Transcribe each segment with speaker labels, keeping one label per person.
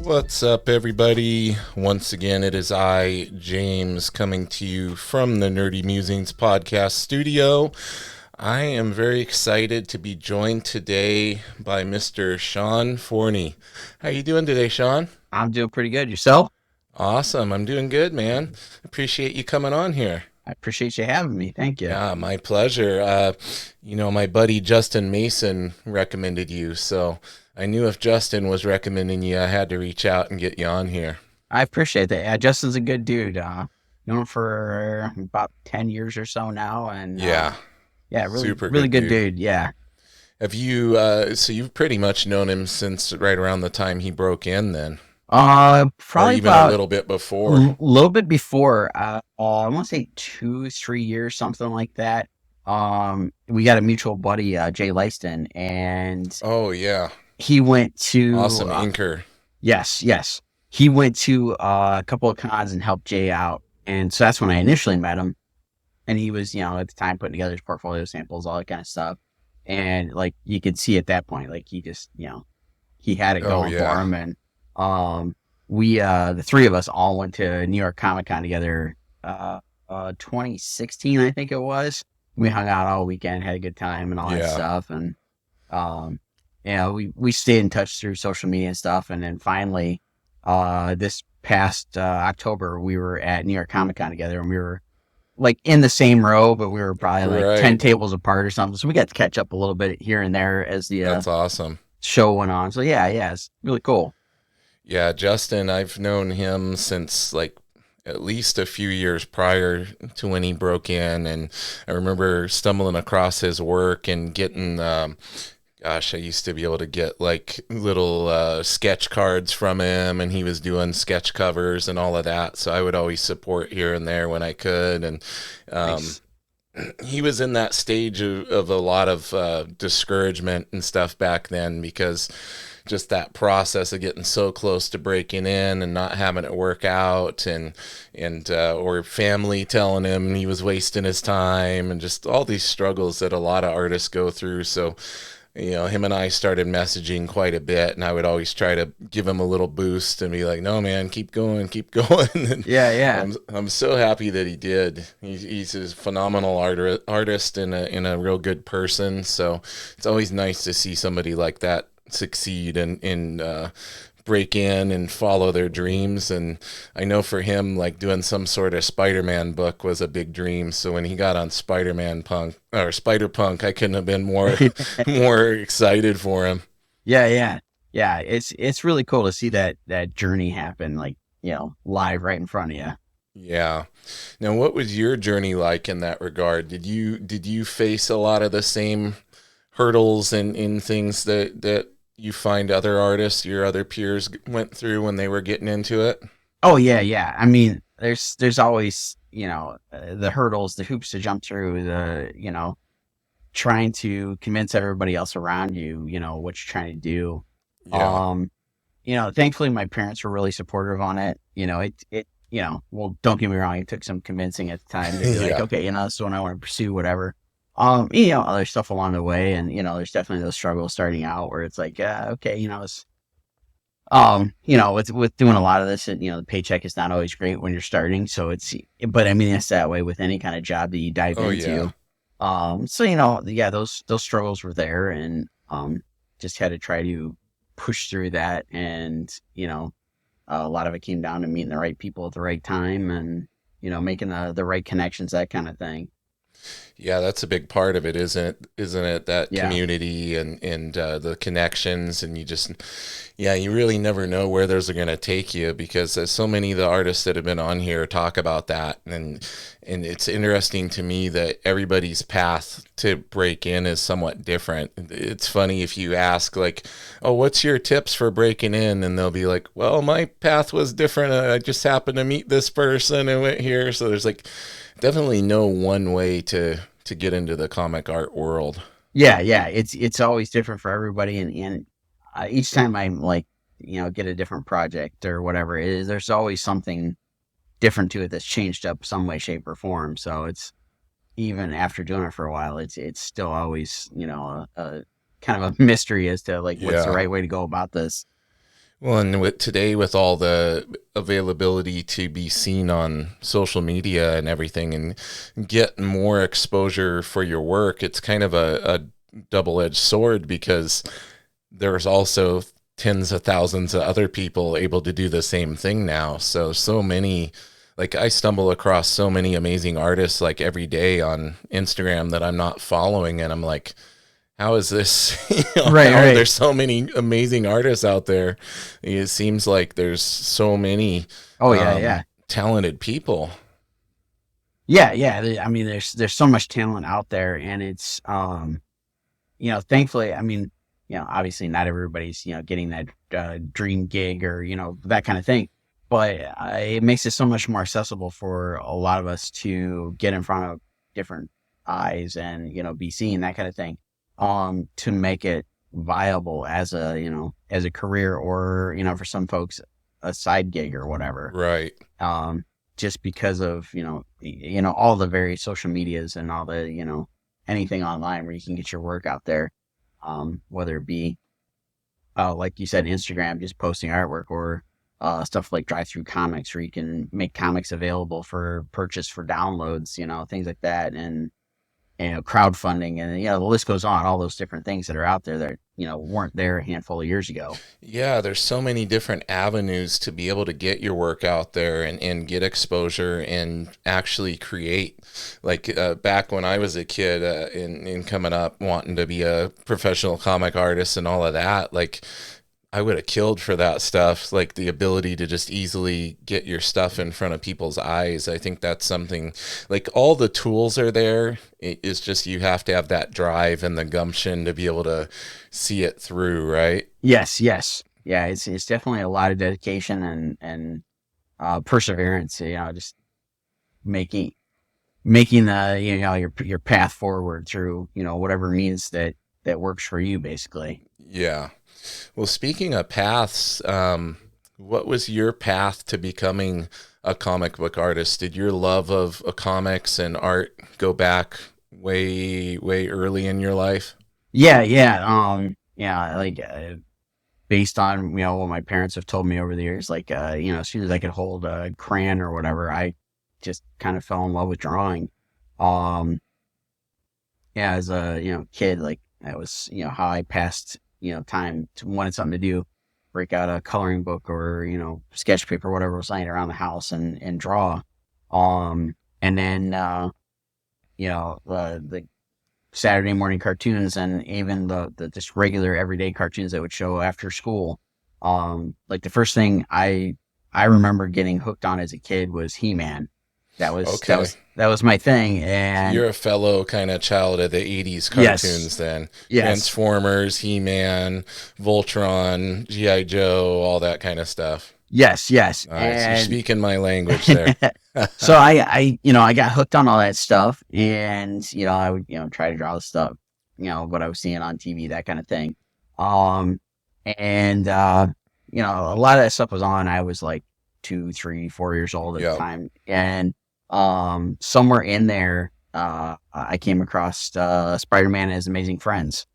Speaker 1: What's up, everybody? Once again, it is I, James, coming to you from the Nerdy Musings podcast studio. I am very excited to be joined today by Mr. Sean Forney. How you doing today, Sean?
Speaker 2: I'm doing pretty good. Yourself?
Speaker 1: Awesome. I'm doing good, man. Appreciate you coming on here.
Speaker 2: I appreciate you having me. Thank you.
Speaker 1: Yeah, my pleasure. My buddy Justin Mason recommended you, so I knew if Justin was recommending you, I had to reach out and get you on here.
Speaker 2: I appreciate that. Yeah, Justin's a good dude. Known him for about 10 years or so now. And
Speaker 1: Yeah,
Speaker 2: yeah, really,
Speaker 1: super
Speaker 2: really
Speaker 1: good
Speaker 2: good
Speaker 1: dude.
Speaker 2: dude. Yeah.
Speaker 1: Have you, so you've pretty much known him since right around the time he broke in then, or
Speaker 2: Probably
Speaker 1: even a
Speaker 2: about
Speaker 1: little bit before.
Speaker 2: a little bit before, I want to say 2, 3 years, something like that. We got a mutual buddy, Jay Lyston, and
Speaker 1: Oh, yeah.
Speaker 2: he went to,
Speaker 1: Awesome inker.
Speaker 2: yes, he went to a couple of cons and helped Jay out. And so that's when I initially met him. And he was, at the time putting together his portfolio samples, all that kind of stuff. And like you could see at that point, like he just, he had it
Speaker 1: Oh,
Speaker 2: going for
Speaker 1: yeah.
Speaker 2: him. And we the three of us all went to New York Comic Con together, 2016, I think it was. We hung out all weekend, had a good time and all that
Speaker 1: Yeah.
Speaker 2: stuff. And um we stayed in touch through social media and stuff. And then finally, this past October, we were at New York Comic Con together, and we were like in the same row, but we were probably like 10
Speaker 1: Right.
Speaker 2: tables apart or something. So we got to catch up a little bit here and there as the
Speaker 1: That's awesome.
Speaker 2: show went on. So yeah, it's really cool.
Speaker 1: Yeah, Justin, I've known him since like at least a few years prior to when he broke in. And I remember stumbling across his work and getting, gosh, I used to be able to get like little sketch cards from him, and he was doing sketch covers and all of that. So I would always support here and there when I could. And um,
Speaker 2: Nice.
Speaker 1: he was in that stage of a lot of discouragement and stuff back then, because just that process of getting so close to breaking in and not having it work out, and or family telling him he was wasting his time, and just all these struggles that a lot of artists go through. So him and I started messaging quite a bit, and I would always try to give him a little boost and be like, "No, man, keep going, keep going." And
Speaker 2: Yeah.
Speaker 1: I'm so happy that he did. He's a phenomenal artist and a real good person. So it's always nice to see somebody like that succeed and break in and follow their dreams. And I know for him, like doing some sort of Spider-Man book was a big dream. So when he got on Spider-Man Punk or Spider-Punk, I couldn't have been more more excited for him.
Speaker 2: Yeah. It's really cool to see that journey happen, like, live right in front of you.
Speaker 1: Yeah. Now, what was your journey like in that regard? Did you face a lot of the same hurdles and in things that you find other artists, your other peers went through when they were getting into it?
Speaker 2: Oh yeah. I mean, there's always, the hurdles, the hoops to jump through, the, trying to convince everybody else around you, what you're trying to do.
Speaker 1: Yeah.
Speaker 2: Um, Thankfully my parents were really supportive on it. Well, don't get me wrong, it took some convincing at the time to be like,
Speaker 1: Yeah.
Speaker 2: okay, this is what I want to pursue, whatever. Other stuff along the way, and there's definitely those struggles starting out where it's like, okay, it's with doing a lot of this, the paycheck is not always great when you're starting. So but I mean, it's that way with any kind of job that you dive
Speaker 1: Oh, yeah.
Speaker 2: into. So yeah, those struggles were there, and just had to try to push through that, and a lot of it came down to meeting the right people at the right time, and making the right connections, that kind of thing.
Speaker 1: Yeah, that's a big part of it, isn't it? Isn't it that
Speaker 2: Yeah.
Speaker 1: community and the connections, and yeah, you really never know where those are going to take you, because there's so many of the artists that have been on here talk about that, and it's interesting to me that everybody's path to break in is somewhat different. It's funny if you ask like, "Oh, what's your tips for breaking in?" and they'll be like, "Well, my path was different. I just happened to meet this person and went here." So there's like definitely no one way to get into the comic art world.
Speaker 2: Yeah. It's always different for everybody, and each time I like get a different project or whatever it is, there's always something different to it that's changed up some way, shape, or form. So it's even after doing it for a while, it's still always a kind of a mystery as to like what's the
Speaker 1: Yeah.
Speaker 2: right way to go about this.
Speaker 1: Well, and with today, with all the availability to be seen on social media and everything, and get more exposure for your work, it's kind of a double-edged sword because there's also tens of thousands of other people able to do the same thing now. So many, like I stumble across so many amazing artists like every day on Instagram that I'm not following, and I'm like, how is this?
Speaker 2: Right,
Speaker 1: How are there
Speaker 2: right.
Speaker 1: so many amazing artists out there? It seems like there's so many
Speaker 2: Oh yeah, yeah.
Speaker 1: talented people.
Speaker 2: Yeah, yeah. I mean, there's so much talent out there, and it's thankfully, I mean, obviously not everybody's getting that dream gig or that kind of thing, but it makes it so much more accessible for a lot of us to get in front of different eyes and be seen, that kind of thing, to make it viable as a as a career, or for some folks a side gig or whatever.
Speaker 1: Right.
Speaker 2: um, just because of all the various social medias and all the anything online where you can get your work out there, whether it be like you said, Instagram, just posting artwork, or stuff like Drive Through Comics, where you can make comics available for purchase for downloads, things like that, and crowdfunding, and the list goes on. All those different things that are out there that weren't there a handful of years ago.
Speaker 1: Yeah, there's so many different avenues to be able to get your work out there and get exposure and actually create. Like back when I was a kid and coming up wanting to be a professional comic artist and all of that, like I would have killed for that stuff, like the ability to just easily get your stuff in front of people's eyes. I think that's something, like all the tools are there. It's just you have to have that drive and the gumption to be able to see it through, right?
Speaker 2: Yes, yes, yeah. It's definitely a lot of dedication and perseverance. Just making making the your path forward through whatever means that works for you, basically.
Speaker 1: Yeah. Well, speaking of paths, what was your path to becoming a comic book artist? Did your love of comics and art go back way, way early in your life?
Speaker 2: Yeah, yeah. Yeah, like based on what my parents have told me over the years, like as soon as I could hold a crayon or whatever, I just kind of fell in love with drawing. um yeah, as a kid, like that was how I passed time, to wanted something to do, break out a coloring book or sketch paper, whatever was laying around the house, and draw. And then the Saturday morning cartoons, and even the just regular everyday cartoons that would show after school. Like the first thing I remember getting hooked on as a kid was He-Man. That was that
Speaker 1: Okay.
Speaker 2: was that was my thing.
Speaker 1: So
Speaker 2: And
Speaker 1: you're a fellow kind of child of the 80s
Speaker 2: yes,
Speaker 1: cartoons then.
Speaker 2: yes,
Speaker 1: Transformers, He-Man, Voltron, G.I. Joe, all that kind of stuff.
Speaker 2: yes, yes.
Speaker 1: All right, so you're
Speaker 2: And
Speaker 1: speaking my language there.
Speaker 2: so I got hooked on all that stuff, and I would try to draw the stuff, what I was seeing on TV, that kind of thing. Um, and a lot of that stuff was on. I was like 2, 3, 4 years old at the
Speaker 1: Yep.
Speaker 2: time, and somewhere in there, I came across Spider-Man and His Amazing Friends,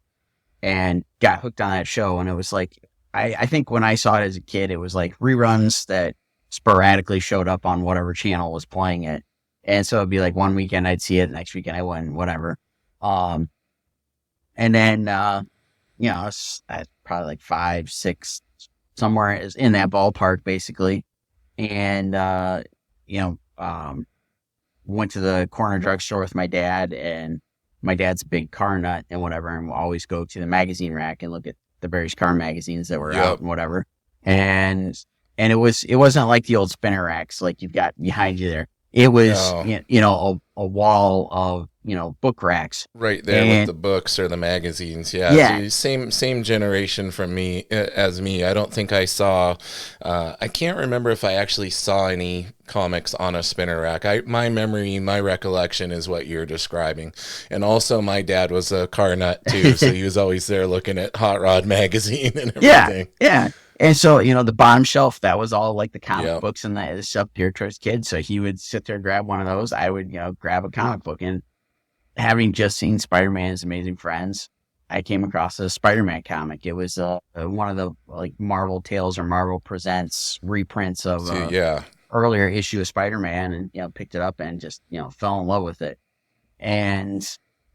Speaker 2: and got hooked on that show. And it was like, I think when I saw it as a kid, it was like reruns that sporadically showed up on whatever channel was playing it. And so it'd be like one weekend I'd see it, the next weekend I wouldn't, whatever. Um, and then, it's at probably like 5, 6, somewhere is in that ballpark, basically. And, you know, um, went to the corner drugstore with my dad, and my dad's a big car nut and whatever, and we'll always go to the magazine rack and look at the various car magazines that were out
Speaker 1: Yep.
Speaker 2: and whatever. And it wasn't like the old spinner racks like you've got behind you there. It was
Speaker 1: No.
Speaker 2: a wall of book racks.
Speaker 1: Right there with
Speaker 2: And
Speaker 1: the books or the magazines. Yeah,
Speaker 2: yeah,
Speaker 1: so same generation from me as me. I don't think I saw. I can't remember if I actually saw any comics on a spinner rack. My memory, my recollection is what you're describing. And also, my dad was a car nut too, so he was always there looking at Hot Rod magazine and
Speaker 2: yeah,
Speaker 1: everything.
Speaker 2: yeah. And so, the bottom shelf, that was all like the comic
Speaker 1: Yep.
Speaker 2: books and the stuff geared towards kids. So he would sit there, grab one of those. I would, grab a comic book. And having just seen Spider-Man's Amazing Friends, I came across a Spider-Man comic. It was one of the like Marvel Tales or Marvel Presents reprints of
Speaker 1: See, yeah.
Speaker 2: earlier issue of Spider-Man, and picked it up and just fell in love with it. And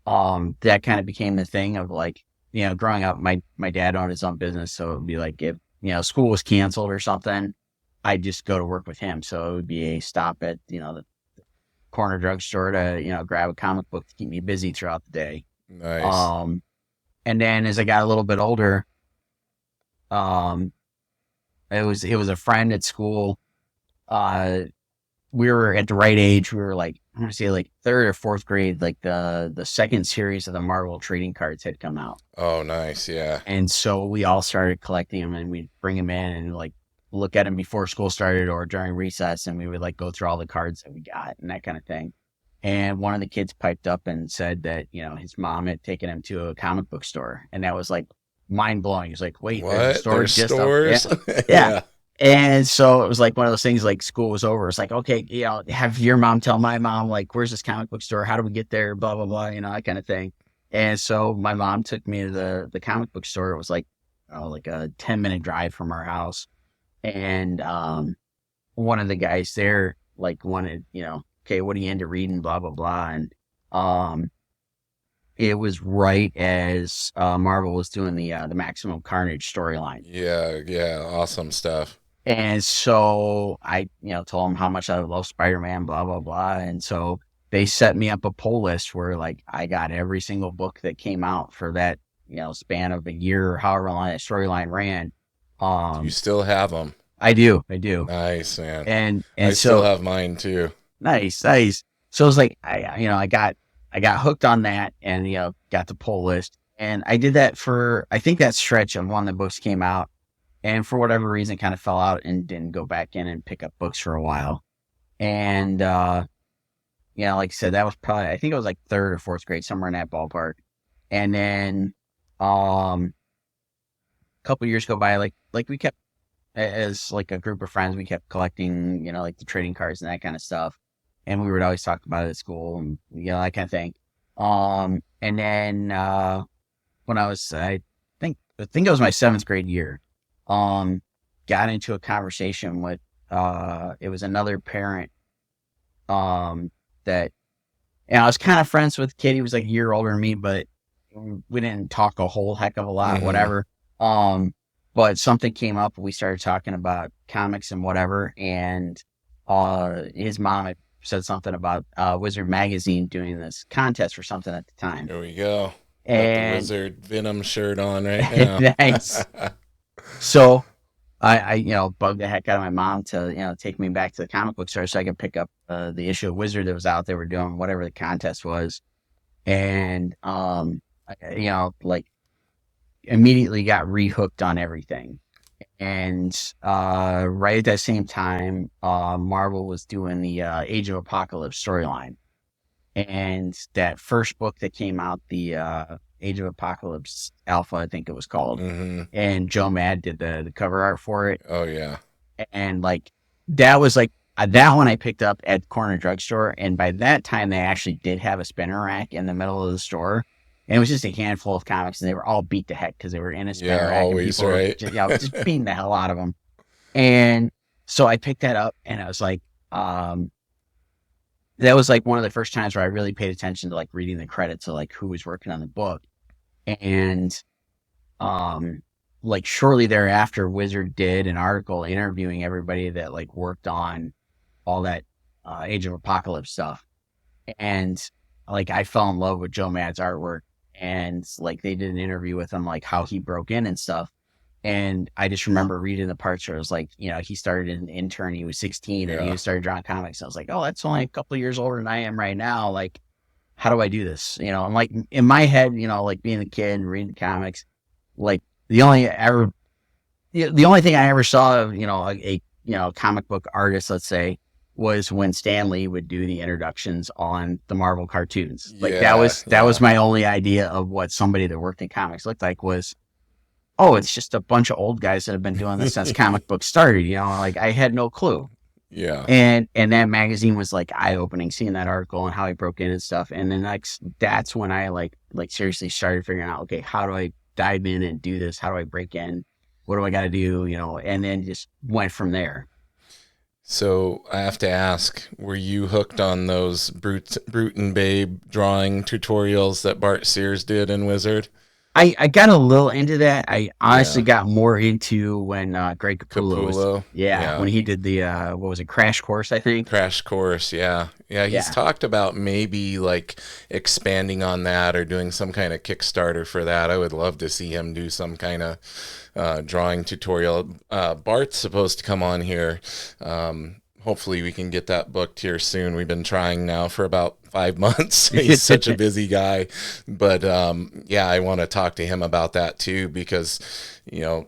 Speaker 2: that kind of became the thing of like, growing up, my dad owned his own business, so it would be like if school was canceled or something, I'd just go to work with him. So it would be a stop at the corner drugstore to grab a comic book to keep me busy throughout the day.
Speaker 1: Nice.
Speaker 2: Um, and then as I got a little bit older, um, it was a friend at school. Uh, we were at the right age. We were like, I'm gonna say like third or fourth grade. Like the second series of the Marvel trading cards had come out,
Speaker 1: Oh, nice. Yeah.
Speaker 2: and so we all started collecting them, and we'd bring them in and like look at them before school started or during recess, and we would like go through all the cards that we got and that kind of thing. And one of the kids piped up and said that his mom had taken him to a comic book store, and that was like mind blowing. He's like, "Wait, there's a
Speaker 1: What?
Speaker 2: store
Speaker 1: There's
Speaker 2: just up." Yeah,
Speaker 1: stores?
Speaker 2: yeah.
Speaker 1: Yeah.
Speaker 2: And so it was like one of those things like school was over. It's like, okay, have your mom tell my mom, like, where's this comic book store? How do we get there? Blah, blah, blah, that kind of thing. And so my mom took me to the comic book store. It was like a 10-minute drive from our house. And one of the guys there like wanted, okay, what are you into reading? Blah, blah, blah. And it was right as Marvel was doing the Maximum Carnage storyline.
Speaker 1: Yeah. Yeah. Awesome stuff.
Speaker 2: And so I, told them how much I love Spider-Man, blah, blah, blah. And so they set me up a pull list where like I got every single book that came out for that, span of a year or however long that storyline ran.
Speaker 1: You still have them.
Speaker 2: I do.
Speaker 1: Nice, man.
Speaker 2: And
Speaker 1: I still
Speaker 2: so
Speaker 1: have mine too.
Speaker 2: nice, nice. So it was like I got hooked on that and got the pull list. And I did that for I think that stretch of when the books came out. And for whatever reason kind of fell out and didn't go back in and pick up books for a while. And like I said, that was probably I think it was like third or fourth grade, somewhere in that ballpark. And then a couple years go by, like we kept as like a group of friends, we kept collecting, like the trading cards and that kind of stuff. And we would always talk about it at school and that kind of thing. And then when I think it was my seventh grade year, got into a conversation with it was another parent that I was kind of friends with the kid. He was like a year older than me, but we didn't talk a whole heck of a lot,
Speaker 1: Mhm.
Speaker 2: whatever. But something came up. We started talking about comics and whatever, and his mom had said something about Wizard Magazine doing this contest or something at the time.
Speaker 1: Here we go. Got the
Speaker 2: And
Speaker 1: Wizard Venom shirt on right now.
Speaker 2: nice. So I bugged the heck out of my mom to take me back to the comic book store so I could pick up the issue of Wizard that was out there. Were doing whatever the contest was, and like immediately got rehooked on everything. And right at that same time, Marvel was doing the Age of Apocalypse storyline, and that first book that came out, the Age of Apocalypse Alpha, I think it was called,
Speaker 1: Hmm.
Speaker 2: and Joe Mad did the cover art for it,
Speaker 1: Oh yeah.
Speaker 2: and like that was like that one I picked up at corner drugstore, and by that time they actually did have a spinner rack in the middle of the store, and it was just a handful of comics, and they were all beat to heck because they were in a spinner
Speaker 1: Yeah,
Speaker 2: rack, and
Speaker 1: always
Speaker 2: people were
Speaker 1: right.
Speaker 2: just beating the hell out of them. And so I picked that up, and I was like, that was like one of the first times where I really paid attention to like reading the credits of like who was working on the book. And like shortly thereafter, Wizard did an article interviewing everybody that like worked on all that Age of Apocalypse stuff. And like I fell in love with Joe Mad's artwork, and like they did an interview with him, like how he broke in and stuff. And I just remember reading the parts where it was like, he started as an intern, he was 16 and
Speaker 1: Yeah.
Speaker 2: he started drawing comics. I was like, oh, that's only a couple of years older than I am right now. Like, how do I do this? I'm like in my head, like being a kid and reading comics, like the only thing I ever saw of, a comic book artist, let's say, was when Stan Lee would do the introductions on the Marvel cartoons. Like
Speaker 1: Yeah.
Speaker 2: that was
Speaker 1: Yeah.
Speaker 2: my only idea of what somebody that worked in comics looked like was, oh, it's just a bunch of old guys that have been doing this since comic books started. Like I had no clue.
Speaker 1: Yeah.
Speaker 2: And that magazine was like eye opening, seeing that article and how he broke in and stuff. And then that's when I like seriously started figuring out, okay, how do I dive in and do this? How do I break in? What do I got to do? And then just went from there.
Speaker 1: So I have to ask, were you hooked on those Brute and Babe drawing tutorials that Bart Sears did in Wizard?
Speaker 2: I got a little into that. I honestly
Speaker 1: Yeah.
Speaker 2: got more into when Greg Capullo was,
Speaker 1: Capullo.
Speaker 2: yeah,
Speaker 1: Yeah.
Speaker 2: when he did the, what was it, Crash Course, I think.
Speaker 1: Crash Course. Yeah. Yeah. He's
Speaker 2: Yeah.
Speaker 1: talked about maybe like expanding on that or doing some kind of Kickstarter for that. I would love to see him do some kind of drawing tutorial. Bart's supposed to come on here. Hopefully we can get that booked here soon. We've been trying now for about 5 months. He's such a busy guy, but yeah, I want to talk to him about that too, because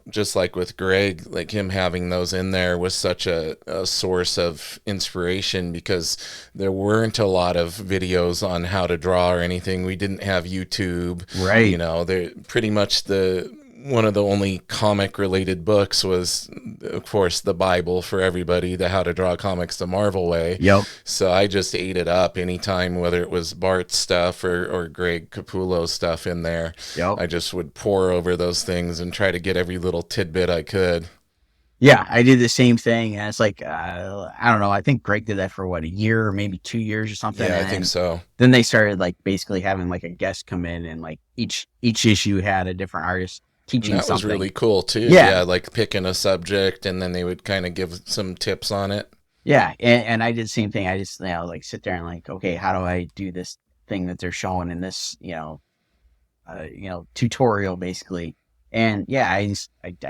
Speaker 1: just like with Greg, like him having those in there was such a source of inspiration, because there weren't a lot of videos on how to draw or anything. We didn't have YouTube.
Speaker 2: Right.
Speaker 1: They're pretty much the one of the only comic related books was, of course, the Bible for everybody, the How to Draw Comics the Marvel Way.
Speaker 2: Yep.
Speaker 1: So I just ate it up anytime, whether it was Bart's stuff or Greg Capullo's stuff in there.
Speaker 2: Yep.
Speaker 1: I just would pour over those things and try to get every little tidbit I could.
Speaker 2: Yeah, I did the same thing, and it's like, I don't know. I think Greg did that for what, a year or maybe 2 years or something,
Speaker 1: Yeah, I
Speaker 2: and
Speaker 1: think so.
Speaker 2: then they started like basically having like a guest come in, and like each issue had a different artist
Speaker 1: And
Speaker 2: teaching
Speaker 1: that was
Speaker 2: something.
Speaker 1: really cool too.
Speaker 2: Yeah,
Speaker 1: Yeah, like picking a subject and then they would kind of give some tips on it.
Speaker 2: yeah, and I did the same thing. I just like sit there and like, okay, how do I do this thing that they're showing in this tutorial basically. And yeah, I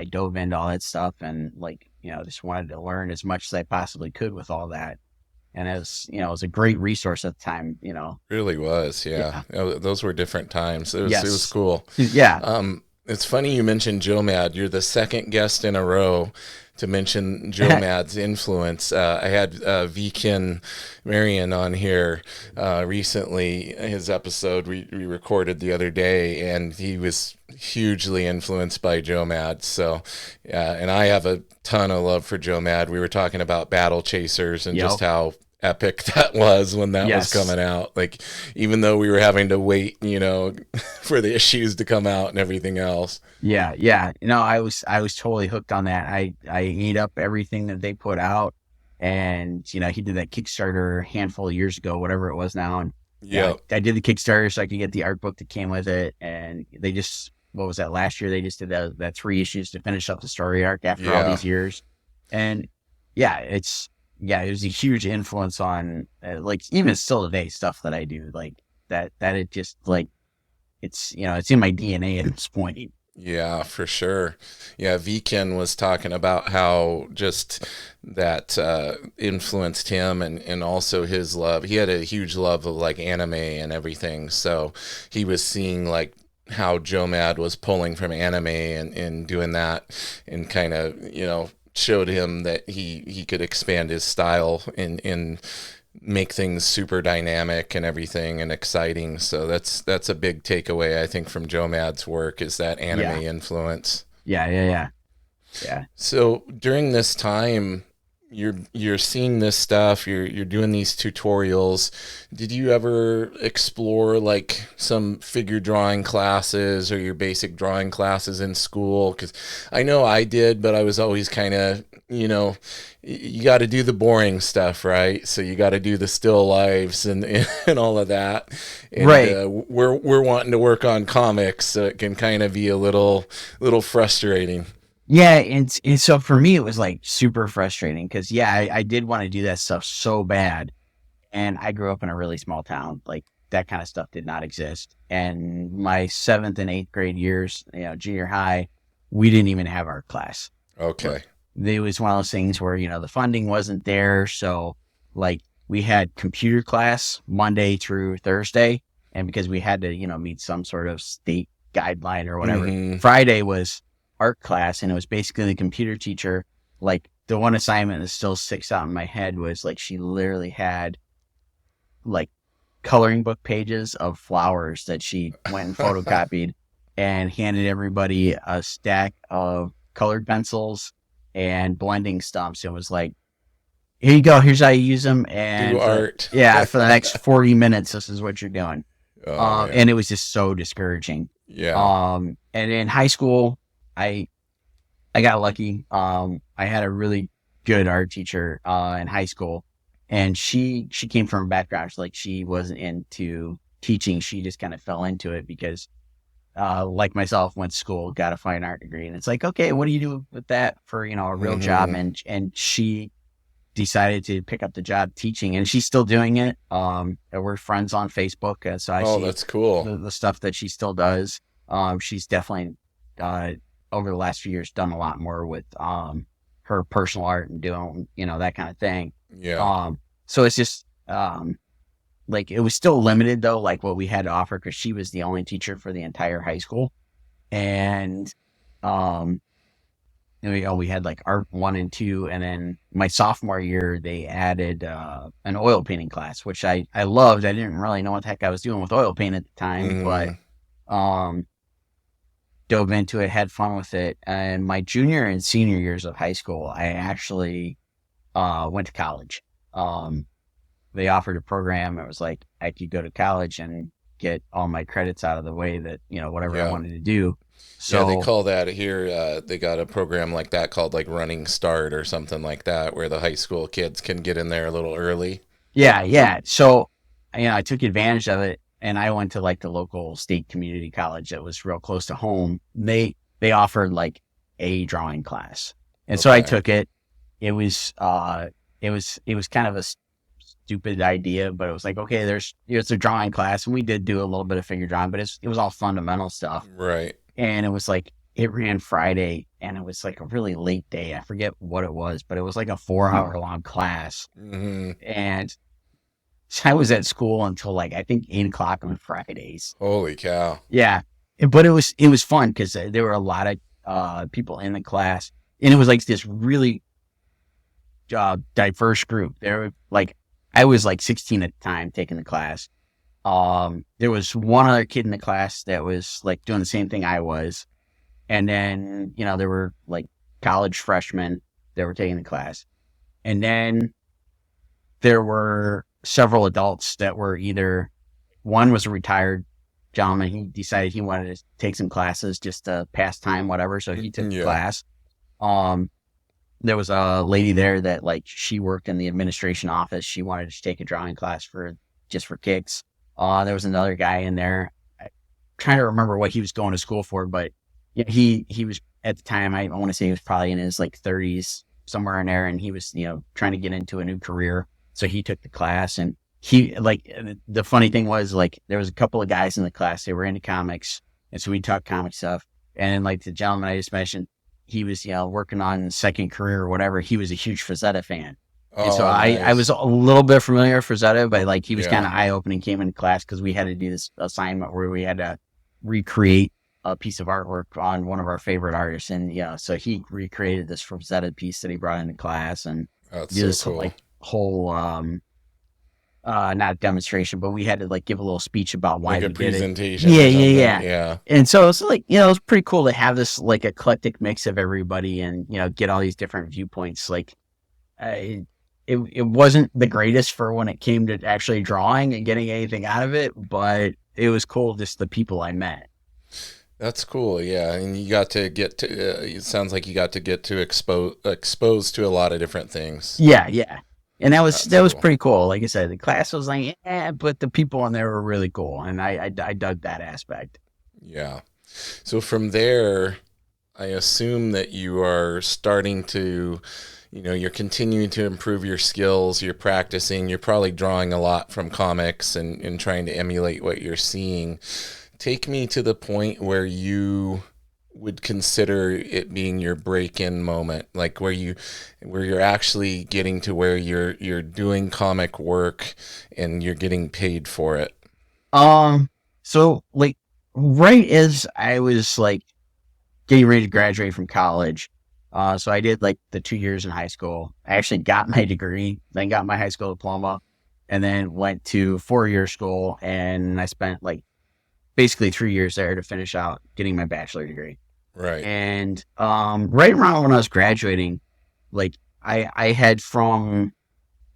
Speaker 2: dove into all that stuff, and like, just wanted to learn as much as I possibly could with all that. And it was a great resource at the time.
Speaker 1: Really was, yeah.
Speaker 2: Yeah.
Speaker 1: Those were different times. It was
Speaker 2: Yes.
Speaker 1: cool.
Speaker 2: Yeah.
Speaker 1: It's funny you mentioned Joe Mad. You're the second guest in a row to mention Joe Mad's influence. I had Vikin Marion on here recently. His episode we recorded the other day, and he was hugely influenced by Joe Mad. So, and I have a ton of love for Joe Mad. We were talking about Battle Chasers and
Speaker 2: Yep.
Speaker 1: just how epic that was when that was
Speaker 2: Yes.
Speaker 1: coming out. Like, even though we were having to wait, for the issues to come out and everything else.
Speaker 2: Yeah. Yeah. I was totally hooked on that. I ate up everything that they put out, and he did that Kickstarter a handful of years ago, whatever it was now. And yeah,
Speaker 1: Yeah.
Speaker 2: I did the Kickstarter so I could get the art book that came with it. And they just, what was that, last year? They just did that 3 issues to finish up the story arc after all
Speaker 1: Yeah.
Speaker 2: these years. And yeah, it was a huge influence on like even still today stuff that I do, like that it just like it's in my DNA at this point.
Speaker 1: Yeah, for sure. Yeah, Viken was talking about how just that influenced him, and also his love. He had a huge love of like anime and everything. So he was seeing like how Joe Mad was pulling from anime and doing that, and kind of, showed him that he could expand his style and make things super dynamic and everything and exciting. So that's a big takeaway, I think, from Joe Mad's work, is that anime
Speaker 2: Yeah.
Speaker 1: influence.
Speaker 2: Yeah.
Speaker 1: So during this time, you're seeing this stuff, you're doing these tutorials. Did you ever explore like some figure drawing classes or your basic drawing classes in school? Because I know I did, but I was always kind of, you got to do the boring stuff, right? So you got to do the still lives and all of that. And,
Speaker 2: Right.
Speaker 1: we're wanting to work on comics, so it can kind of be a little frustrating.
Speaker 2: Yeah, and so for me it was like super frustrating because yeah, I did want to do that stuff so bad, and I grew up in a really small town. Like that kind of stuff did not exist. And my 7th and 8th grade years, junior high, we didn't even have art class.
Speaker 1: Okay.
Speaker 2: It was one of those things where the funding wasn't there, so like we had computer class Monday through Thursday, and because we had to meet some sort of state guideline or whatever,
Speaker 1: Mhm.
Speaker 2: Friday was art class, and it was basically the computer teacher. Like the one assignment that still sticks out in my head was like she literally had like coloring book pages of flowers that she went and photocopied and handed everybody a stack of colored pencils and blending stumps. It was like, here you go, here's how you use them, and
Speaker 1: Do art.
Speaker 2: for the next 40 minutes this is what you're doing.
Speaker 1: Oh, man.
Speaker 2: And it was just so discouraging.
Speaker 1: Yeah.
Speaker 2: And in high school, I I got lucky. I had a really good art teacher in high school, and she came from a background like she wasn't into teaching. She just kind of fell into it because, like myself, went to school, got a fine art degree, and it's like, okay, what do you do with that for a real job?
Speaker 1: Hmm.
Speaker 2: And she decided to pick up the job teaching, and she's still doing it. And we're friends on Facebook, so I
Speaker 1: Oh,
Speaker 2: see
Speaker 1: that's cool.
Speaker 2: the stuff that she still does. She's definitely uh, over the last few years done a lot more with her personal art and doing that kind of thing.
Speaker 1: Yeah.
Speaker 2: So it's just like it was still limited though, like what we had to offer because she was the only teacher for the entire high school, and um, we had like art 1 and 2, and then my sophomore year they added an oil painting class, which I loved. I didn't really know what the heck I was doing with oil paint at the time, but
Speaker 1: Hmm.
Speaker 2: um, dove into it, had fun with it. And my junior and senior years of high school, I actually went to college. Um, they offered a program. It was like I could go to college and get all my credits out of the way that whatever I
Speaker 1: Yeah.
Speaker 2: wanted to do.
Speaker 1: Yeah, they
Speaker 2: So
Speaker 1: call that here. They got a program like that called like Running Start or something like that, where the high school kids can get in there a little early.
Speaker 2: yeah. So I took advantage of it, and I went to like the local state community college that was real close to home. They offered like a drawing class, and so I
Speaker 1: Okay.
Speaker 2: took it. It was it was kind of a stupid idea, but it was like, okay, it's a drawing class, and we did do a little bit of figure drawing, but it was all fundamental stuff.
Speaker 1: Right.
Speaker 2: And it was like it ran Friday, and it was like a really late day. I forget what it was, but it was like a 4 hour long class,
Speaker 1: Hmm.
Speaker 2: and so I was at school until like I think 8 o'clock on Fridays.
Speaker 1: Holy cow.
Speaker 2: Yeah, but it was fun because there were a lot of people in the class, and it was like this really diverse group. There were like I was like 16 at the time taking the class. There was one other kid in the class that was like doing the same thing I was, and then there were like college freshmen that were taking the class, and then there were several adults that were either one was a retired gentleman. He decided he wanted to take some classes just to pass time, whatever. So he took the
Speaker 1: Yeah.
Speaker 2: class. Um, there was a lady there that like she worked in the administration office. She wanted to take a drawing class for just for kicks. There was another guy in there. I'm trying to remember what he was going to school for, but yeah, he was at the time. I want to say he was probably in his like 30s, somewhere in there, and he was trying to get into a new career. So he took the class, and he like the funny thing was like there was a couple of guys in the class. They were into comics, and so we talked comic stuff. And like the gentleman I just mentioned, he was working on his second career or whatever. He was a huge Frazetta fan, and so
Speaker 1: Oh,
Speaker 2: I was
Speaker 1: nice.
Speaker 2: a little bit familiar with Frazetta, but like he was kind
Speaker 1: Yeah.
Speaker 2: of eye opening. Came into class because we had to do this assignment where we had to recreate a piece of artwork on one of our favorite artists, and so he recreated this Frazetta piece that he brought into class, and
Speaker 1: That's
Speaker 2: did
Speaker 1: so
Speaker 2: this
Speaker 1: cool.
Speaker 2: like whole not demonstration, but we had to like give a little speech about why
Speaker 1: Like a
Speaker 2: we did it.
Speaker 1: presentation
Speaker 2: Yeah,
Speaker 1: or
Speaker 2: yeah,
Speaker 1: something.
Speaker 2: yeah.
Speaker 1: Yeah.
Speaker 2: And so it's like, it was pretty cool to have this like eclectic mix of everybody and, get all these different viewpoints. Like, it wasn't the greatest for when it came to actually drawing and getting anything out of it, but it was cool just the people I met.
Speaker 1: That's cool. Yeah. And you got to get to, it sounds like you got to get to exposed to a lot of different things.
Speaker 2: Yeah, yeah. And that was
Speaker 1: That's
Speaker 2: that was
Speaker 1: cool.
Speaker 2: pretty cool. Like I said, the class was like, yeah, but the people in there were really cool, and I dug that aspect.
Speaker 1: Yeah. So from there, I assume that you are starting to, you're continuing to improve your skills, you're practicing, you're probably drawing a lot from comics and trying to emulate what you're seeing. Take me to the point where you would consider it being your break-in moment, like where you're actually getting to where you're doing comic work and you're getting paid for it.
Speaker 2: So like right as I was like getting ready to graduate from college, so I did like the 2 years in high school. I actually got my degree, then got my high school diploma, and then went to 4 year school, and I spent like basically 3 years there to finish out getting my bachelor degree.
Speaker 1: Right.
Speaker 2: And right around when I was graduating, like I had from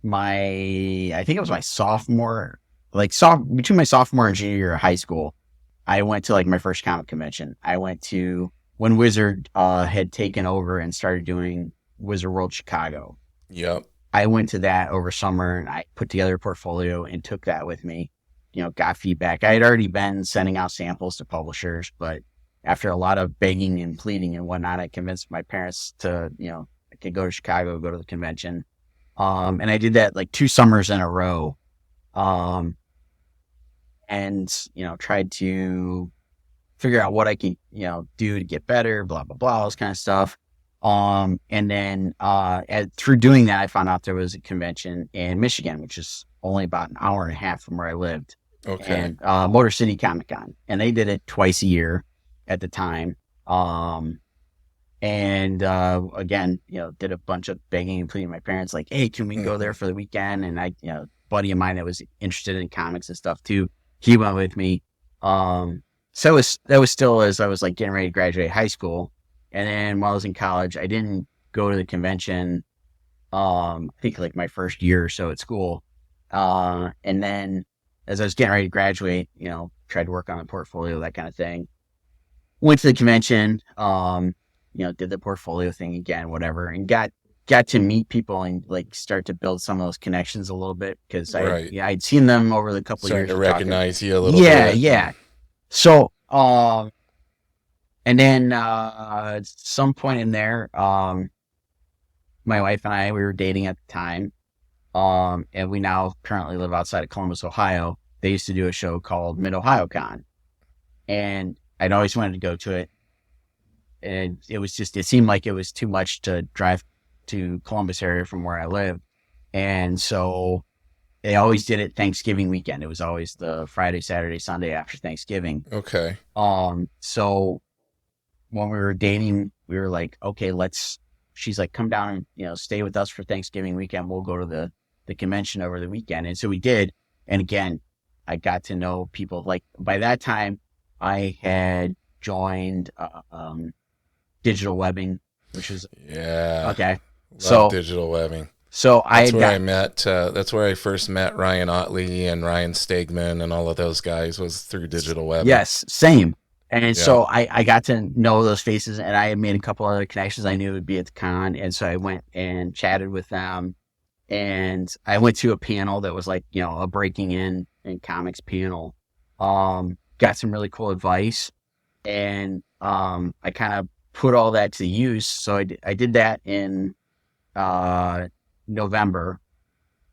Speaker 2: my I think it was my sophomore, like between my sophomore and junior year of high school, I went to like my first comic convention. I went to when Wizard had taken over and started doing Wizard World Chicago.
Speaker 1: Yep.
Speaker 2: I went to that over summer and I put together a portfolio and took that with me, got feedback. I had already been sending out samples to publishers, but after a lot of begging and pleading and whatnot, I convinced my parents to, I could go to Chicago, go to the convention. And I did that like 2 summers in a row. And, tried to figure out what I could, do to get better, blah, blah, blah, all this kind of stuff. And then through doing that, I found out there was a convention in Michigan, which is only about an hour and a half from where I lived.
Speaker 1: Okay.
Speaker 2: And Motor City Comic Con. And they did it twice a year at the time. And again, did a bunch of begging and pleading my parents, like, hey, can we go there for the weekend? And I, buddy of mine that was interested in comics and stuff too, he went with me. So that was still as I was like getting ready to graduate high school. And then while I was in college, I didn't go to the convention. I think like my first year or so at school. And then as I was getting ready to graduate, tried to work on a portfolio, that kind of thing. Went to the convention, did the portfolio thing again, whatever, and got to meet people and like start to build some of those connections a little bit because I'd seen them over the couple of years.
Speaker 1: Starting to recognize you a little bit.
Speaker 2: Yeah. So, and then at some point in there, my wife and I, we were dating at the time, and we now currently live outside of Columbus, Ohio. They used to do a show called Mid-Ohio Con, and I'd always wanted to go to it. And it seemed like it was too much to drive to Columbus area from where I live. And so they always did it Thanksgiving weekend. It was always the Friday, Saturday, Sunday after Thanksgiving.
Speaker 1: Okay.
Speaker 2: So when we were dating, we were like, okay, she's like, come down and, stay with us for Thanksgiving weekend. We'll go to the convention over the weekend. And so we did. And again, I got to know people. Like by that time I had joined, digital webbing, which is okay.
Speaker 1: Love digital webbing.
Speaker 2: So
Speaker 1: that's where I first met Ryan Otley and Ryan Stegman and all of those guys was through digital webbing.
Speaker 2: Yes, same. And so I got to know those faces, and I had made a couple other connections I knew would be at the con. And so I went and chatted with them, and I went to a panel that was like, a breaking in comics panel. Got some really cool advice, and I kind of put all that to use. So I did that in November,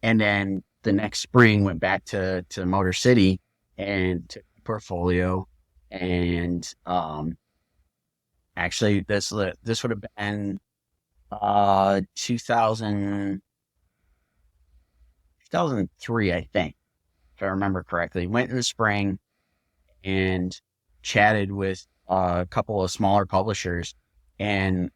Speaker 2: and then the next spring went back to Motor City and took the portfolio. And actually this would have been 2003, I think, if I remember correctly. Went in the spring and chatted with a couple of smaller publishers, and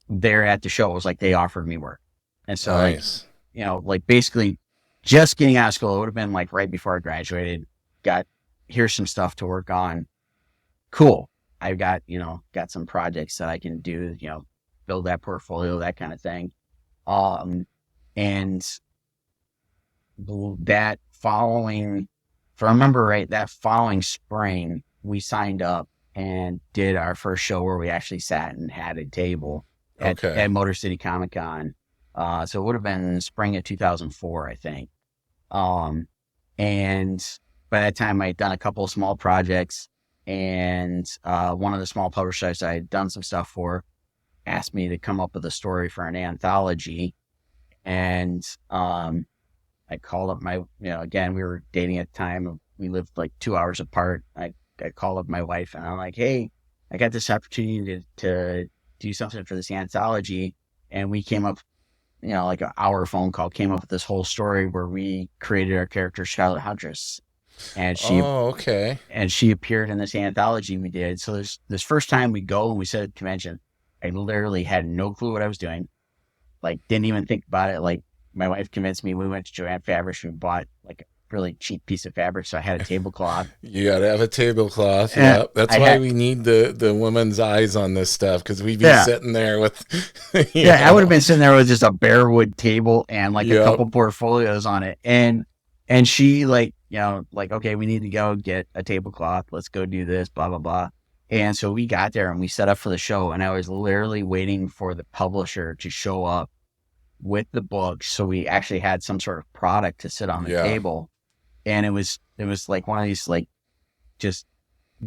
Speaker 2: they're at the show. It was like they offered me work. And so
Speaker 1: nice.
Speaker 2: like basically just getting out of school, it would have been like right before I graduated, here's some stuff to work on. Cool. I've got some projects that I can do, build that portfolio, that kind of thing. And that following, if I remember right, that following spring, we signed up and did our first show where we actually sat and had a table at Motor City Comic Con. So it would have been spring of 2004, I think. And by that time I had done a couple of small projects, and one of the small publishers I had done some stuff for asked me to come up with a story for an anthology. And I called up my, again, we were dating at the time. We lived like 2 hours apart. I called up my wife and I'm like, hey, I got this opportunity to do something for this anthology. And we came up, like an hour phone call, came up with this whole story where we created our character Scarlet Huntress. And she appeared in this anthology we did. So this first time we go and we said at the convention, I literally had no clue what I was doing. Like, didn't even think about it. Like, my wife convinced me. We went to Joanne Fabrics and bought like a really cheap piece of fabric. So I had a tablecloth.
Speaker 1: You got to have a tablecloth. Yeah. That's why we need the woman's eyes on this stuff. Cause we'd be sitting there with,
Speaker 2: I would have been sitting there with just a bare wood table and like a couple portfolios on it. And she like, okay, we need to go get a tablecloth. Let's go do this, blah, blah, blah. And so we got there and we set up for the show, and I was literally waiting for the publisher to show up with the books. So we actually had some sort of product to sit on the
Speaker 1: Yeah.
Speaker 2: table. And it was like one of these like just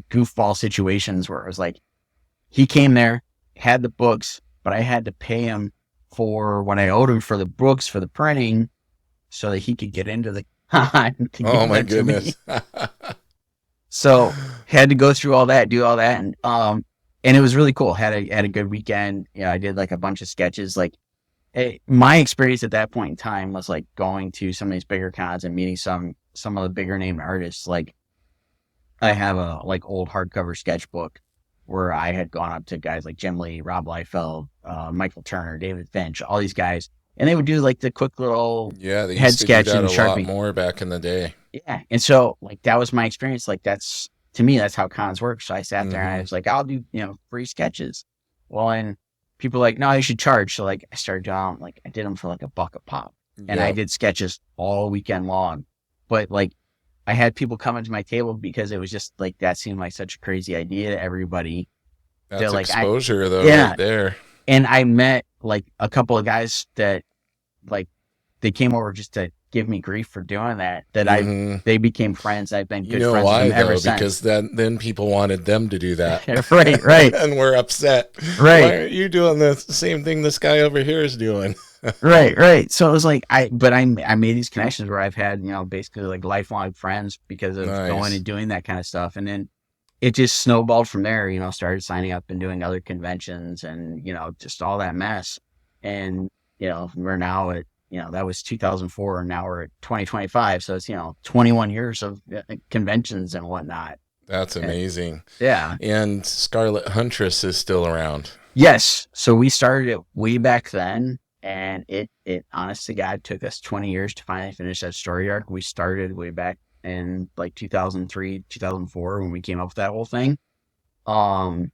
Speaker 2: goofball situations where it was like, he came there, had the books, but I had to pay him for what I owed him for the books for the printing so that he could get into the con to
Speaker 1: Oh
Speaker 2: give
Speaker 1: my
Speaker 2: them to me.
Speaker 1: goodness.
Speaker 2: So had to go through all that, do all that, and it was really cool. Had a good weekend. Yeah, I did like a bunch of sketches. Like my experience at that point in time was like going to some of these bigger cons and meeting some of the bigger name artists. Like I have a like old hardcover sketchbook where I had gone up to guys like Jim Lee, Rob Liefeld, Michael Turner, David Finch, all these guys, and they would do like the quick little
Speaker 1: Yeah, they
Speaker 2: head
Speaker 1: used to do
Speaker 2: sketch
Speaker 1: that
Speaker 2: and
Speaker 1: a lot
Speaker 2: Sharpie.
Speaker 1: more back in the day.
Speaker 2: Yeah. And so like that was my experience. Like that's to me, that's how cons work. So I sat there and I
Speaker 1: Hmm.
Speaker 2: was like, I'll do, free sketches. Well, and people were like, no, you should charge. So like I started doing like I did them for like $1 a pop. And I
Speaker 1: Yeah,
Speaker 2: did sketches all weekend long. But like I had people coming to my table because it was just like that seemed like such a crazy idea to everybody. They're
Speaker 1: that's
Speaker 2: like,
Speaker 1: exposure though,
Speaker 2: yeah.
Speaker 1: right there.
Speaker 2: And I met like a couple of guys that like they came over just to give me grief for doing that.
Speaker 1: Hmm.
Speaker 2: They became friends. I've been
Speaker 1: You
Speaker 2: good
Speaker 1: know
Speaker 2: friends with
Speaker 1: why
Speaker 2: them ever
Speaker 1: though?
Speaker 2: since.
Speaker 1: Because then people wanted them to do that,
Speaker 2: Right, right,
Speaker 1: and we're upset. Why
Speaker 2: right,
Speaker 1: aren't you doing the same thing this guy over here is doing?
Speaker 2: right, right. So it was like I made these connections where I've had basically like lifelong friends because of going
Speaker 1: Nice.
Speaker 2: and doing that kind of stuff, and then it just snowballed from there. Started signing up and doing other conventions, and just all that mess, and we're now at that was 2004, and now we're at 2025, so it's 21 years of conventions and whatnot.
Speaker 1: That's
Speaker 2: And,
Speaker 1: amazing.
Speaker 2: yeah.
Speaker 1: And Scarlet Huntress is still around.
Speaker 2: Yes. So we started it way back then, and it honest to God took us 20 years to finally finish that story arc. We started way back in like 2003, 2004 when we came up with that whole thing. Um,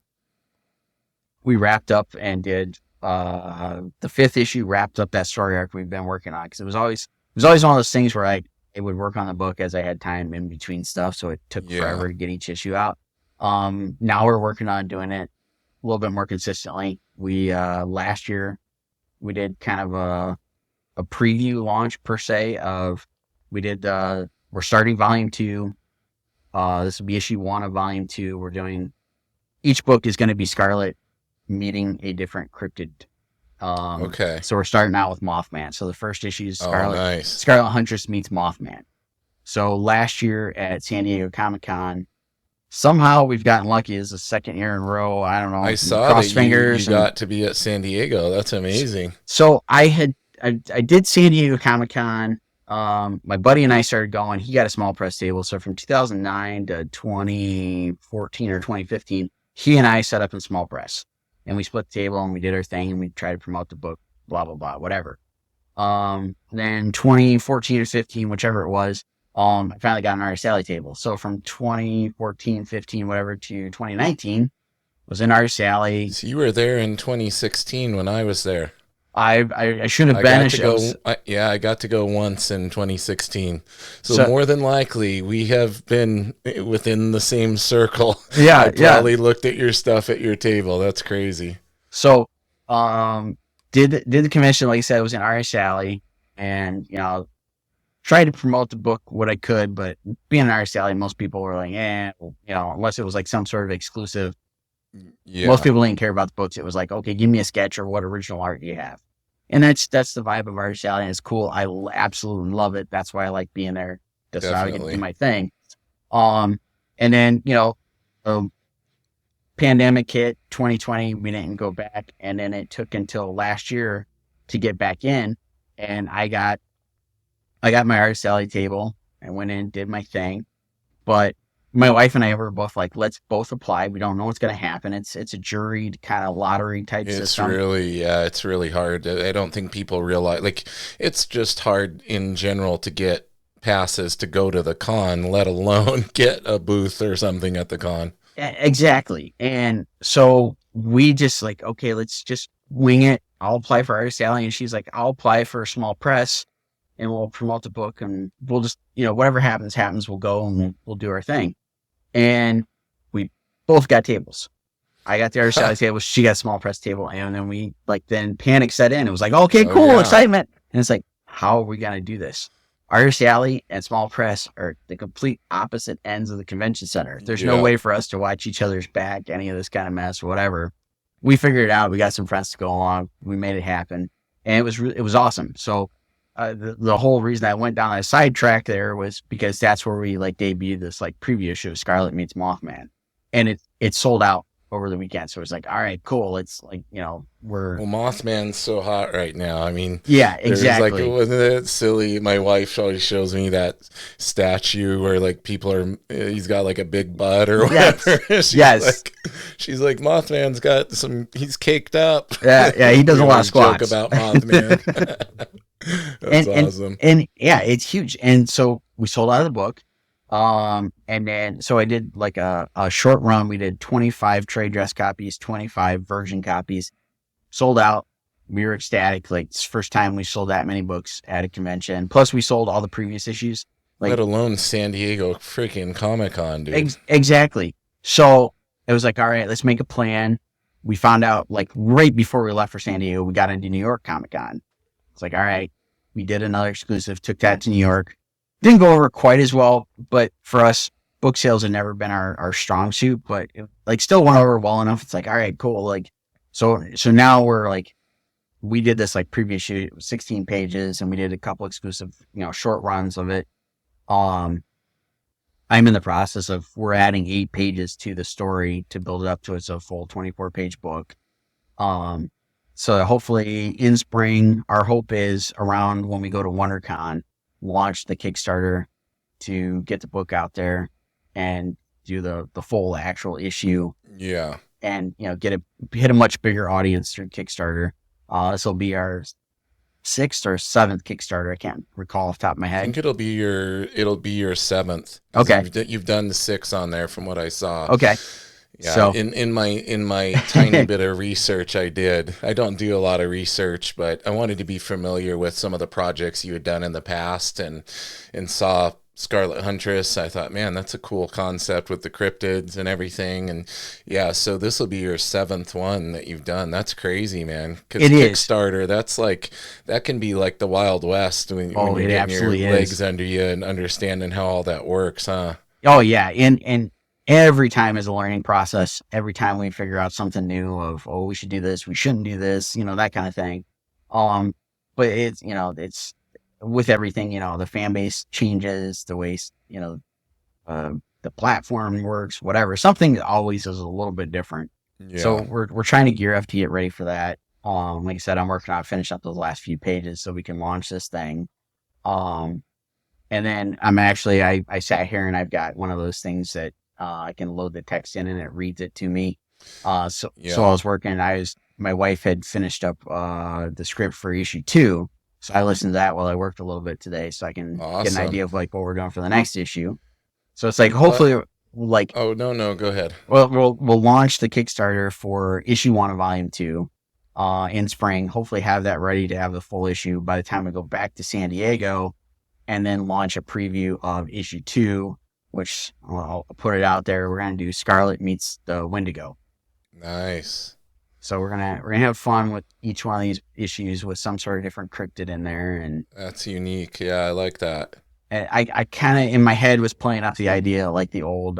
Speaker 2: we wrapped up and did the fifth issue wrapped up that story arc we've been working on because it was always one of those things where I would work on the book as I had time in between stuff, so it took
Speaker 1: Yeah.
Speaker 2: forever to get each issue out. Now we're working on doing it a little bit more consistently. We last year we did kind of a preview launch per se of we did we're starting volume 2. This will be issue 1 of volume 2. We're doing each book is going to be Scarlet meeting a different cryptid.
Speaker 1: Okay.
Speaker 2: So we're starting out with Mothman. So the first issue is
Speaker 1: Oh,
Speaker 2: Scarlet
Speaker 1: nice.
Speaker 2: Scarlet Huntress meets Mothman. So last year at San Diego Comic-Con, somehow we've gotten lucky. It's the second year in a row. I don't
Speaker 1: I
Speaker 2: know.
Speaker 1: saw that
Speaker 2: Cross
Speaker 1: you
Speaker 2: fingers. And
Speaker 1: got to be at San Diego. That's amazing.
Speaker 2: so I did San Diego Comic-Con. My buddy and I started going. He got a small press table. So from 2009 to 2014 or 2015, he and I set up in small press. And we split the table and we did our thing and we tried to promote the book, blah, blah, blah, whatever. Then 2014 or 15, whichever it was, I finally got an Artist Alley table. So from 2014, 15, whatever to 2019 was in Artist Alley.
Speaker 1: So you were there in 2016 when I was there.
Speaker 2: I shouldn't have
Speaker 1: I
Speaker 2: been.
Speaker 1: got to go. I got to go once in 2016. So
Speaker 2: So
Speaker 1: more than likely, we have been within the same circle. I
Speaker 2: yeah, yeah.
Speaker 1: probably looked at your stuff at your table. That's crazy.
Speaker 2: So did the convention, like I said, it was in Artist Alley, and tried to promote the book what I could, but being an Artist Alley, most people were like, unless it was like some sort of exclusive. Most
Speaker 1: Yeah,
Speaker 2: people didn't care about the books. It was like, okay, give me a sketch or what original art do you have? And that's the vibe of Artist Alley, and it's cool. I absolutely love it. That's why I like being there. That's how I get to do
Speaker 1: definitely.
Speaker 2: my thing. And then um, pandemic hit 2020. We didn't go back, and then it took until last year to get back in. And I got my Artist Alley table. I went in, did my thing, but my wife and I were both like, let's both apply. We don't know what's going to happen. It's a juried kind of lottery type system.
Speaker 1: It's really hard. I don't think people realize, like, it's just hard in general to get passes to go to the con, let alone get a booth or something at the con.
Speaker 2: Exactly. And so we just like, okay, let's just wing it. I'll apply for Artist Alley. And she's like, I'll apply for a small press and we'll promote the book and we'll just, whatever happens, happens. We'll go and we'll do our thing. And we both got tables. I got the artist alley table. She got a small press table. And then then panic set in. It was like, okay,
Speaker 1: Oh
Speaker 2: cool,
Speaker 1: yeah.
Speaker 2: excitement. And it's like, how are we going to do this? Artist alley and small press are the complete opposite ends of the convention center. There's no
Speaker 1: Yep.
Speaker 2: way for us to watch each other's back, any of this kind of mess or whatever. We figured it out. We got some friends to go along. We made it happen. And it was awesome. So the whole reason I went down a side track there was because that's where we like debuted this like preview show, Scarlet meets Mothman, and it sold out over the weekend. So it's like, all right, cool. It's like, we're
Speaker 1: Well, Mothman's so hot right now. I mean,
Speaker 2: yeah,
Speaker 1: there's like,
Speaker 2: exactly.
Speaker 1: wasn't it silly? My wife always shows me that statue where like people are, he's got like a big butt or
Speaker 2: Yes,
Speaker 1: whatever.
Speaker 2: yes,
Speaker 1: She's like, Mothman's got he's caked up.
Speaker 2: yeah. He does
Speaker 1: We
Speaker 2: a lot of
Speaker 1: always joke
Speaker 2: squats,
Speaker 1: about Mothman. That's
Speaker 2: and
Speaker 1: awesome.
Speaker 2: and yeah, it's huge. And so we sold out of the book. And then so I did like a short run. We did 25 trade dress copies, 25 version copies, sold out. We were ecstatic. Like, it's the first time we sold that many books at a convention. Plus, we sold all the previous issues.
Speaker 1: Let
Speaker 2: Like,
Speaker 1: alone San Diego freaking Comic Con, dude.
Speaker 2: exactly. So it was like, all right, let's make a plan. We found out like right before we left for San Diego, we got into New York Comic Con. It's like, all right, we did another exclusive, took that to New York. Didn't go over quite as well, but for us, book sales had never been our strong suit, but it, like still went over well enough. It's like, all right, cool. Like, so now we're like, we did this like previous shoot, 16 pages, and we did a couple exclusive, short runs of it. Um, I'm in the process of we're adding 8 pages to the story to build it up to it's a full 24-page book. Um, so hopefully in spring, our hope is around when we go to WonderCon, launch the Kickstarter to get the book out there and do the full actual issue
Speaker 1: Yeah.
Speaker 2: and hit a much bigger audience through Kickstarter. This will be our 6th or 7th Kickstarter. I can't recall off the top of my
Speaker 1: I
Speaker 2: head.
Speaker 1: think it'll be your seventh. 'Cause
Speaker 2: Okay.
Speaker 1: you've done the 6 on there from what I saw.
Speaker 2: Okay.
Speaker 1: Yeah,
Speaker 2: So
Speaker 1: in my tiny bit of research I did. I don't do a lot of research, but I wanted to be familiar with some of the projects you had done in the past and saw Scarlet Huntress. I thought, man, that's a cool concept with the cryptids and everything. And yeah, so this will be your 7th one that you've done. That's crazy, man. Because
Speaker 2: it is.
Speaker 1: Kickstarter, that can be like the Wild West when you're
Speaker 2: It
Speaker 1: getting your
Speaker 2: absolutely
Speaker 1: legs
Speaker 2: is.
Speaker 1: under you and understanding how all that works, huh?
Speaker 2: Oh yeah, and every time is a learning process. Every time we figure out something new of, oh, we should do this, we shouldn't do this, that kind of thing. But it's with everything, the fan base changes, the way uh, the platform works, whatever. Something always is a little bit different. So
Speaker 1: Yeah.
Speaker 2: we're trying to gear up to get ready for that. Like I said, I'm working on finishing up those last few pages so we can launch this thing. Um, and then I sat here and I've got one of those things that I can load the text in and it reads it to me. So I
Speaker 1: Yeah.
Speaker 2: was working. My wife had finished up the script for issue 2, so I listened to that while I worked a little bit today, so I can get an
Speaker 1: Awesome.
Speaker 2: idea of like what we're doing for the next issue. So it's like
Speaker 1: Well,
Speaker 2: hopefully like
Speaker 1: oh no, no, go ahead.
Speaker 2: we'll launch the Kickstarter for issue 1 of volume 2 in spring. Hopefully have that ready to have the full issue by the time we go back to San Diego, and then launch a preview of issue 2, which I'll put it out there. We're gonna do Scarlet meets the Wendigo.
Speaker 1: Nice.
Speaker 2: So we're gonna have fun with each one of these issues with some sort of different cryptid in there, and
Speaker 1: That's unique. Yeah, I like that.
Speaker 2: I kind of in my head was playing up the idea like the old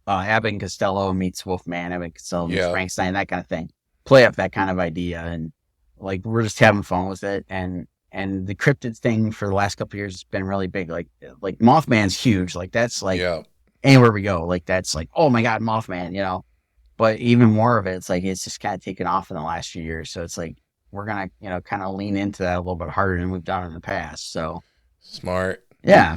Speaker 2: Abbott and Costello meets Wolfman, Abbott and Costello meets
Speaker 1: Yeah.
Speaker 2: Frankenstein, that kind of thing. Play up that kind of idea, and like we're just having fun with it, and the cryptid thing for the last couple of years has been really big. Like Mothman's huge. Like that's like
Speaker 1: Yeah.
Speaker 2: anywhere we go, like that's like, oh my god, Mothman, But even more of it, it's like it's just kind of taken off in the last few years. So it's like we're gonna, kind of lean into that a little bit harder than we've done in the past. So
Speaker 1: Smart.
Speaker 2: yeah,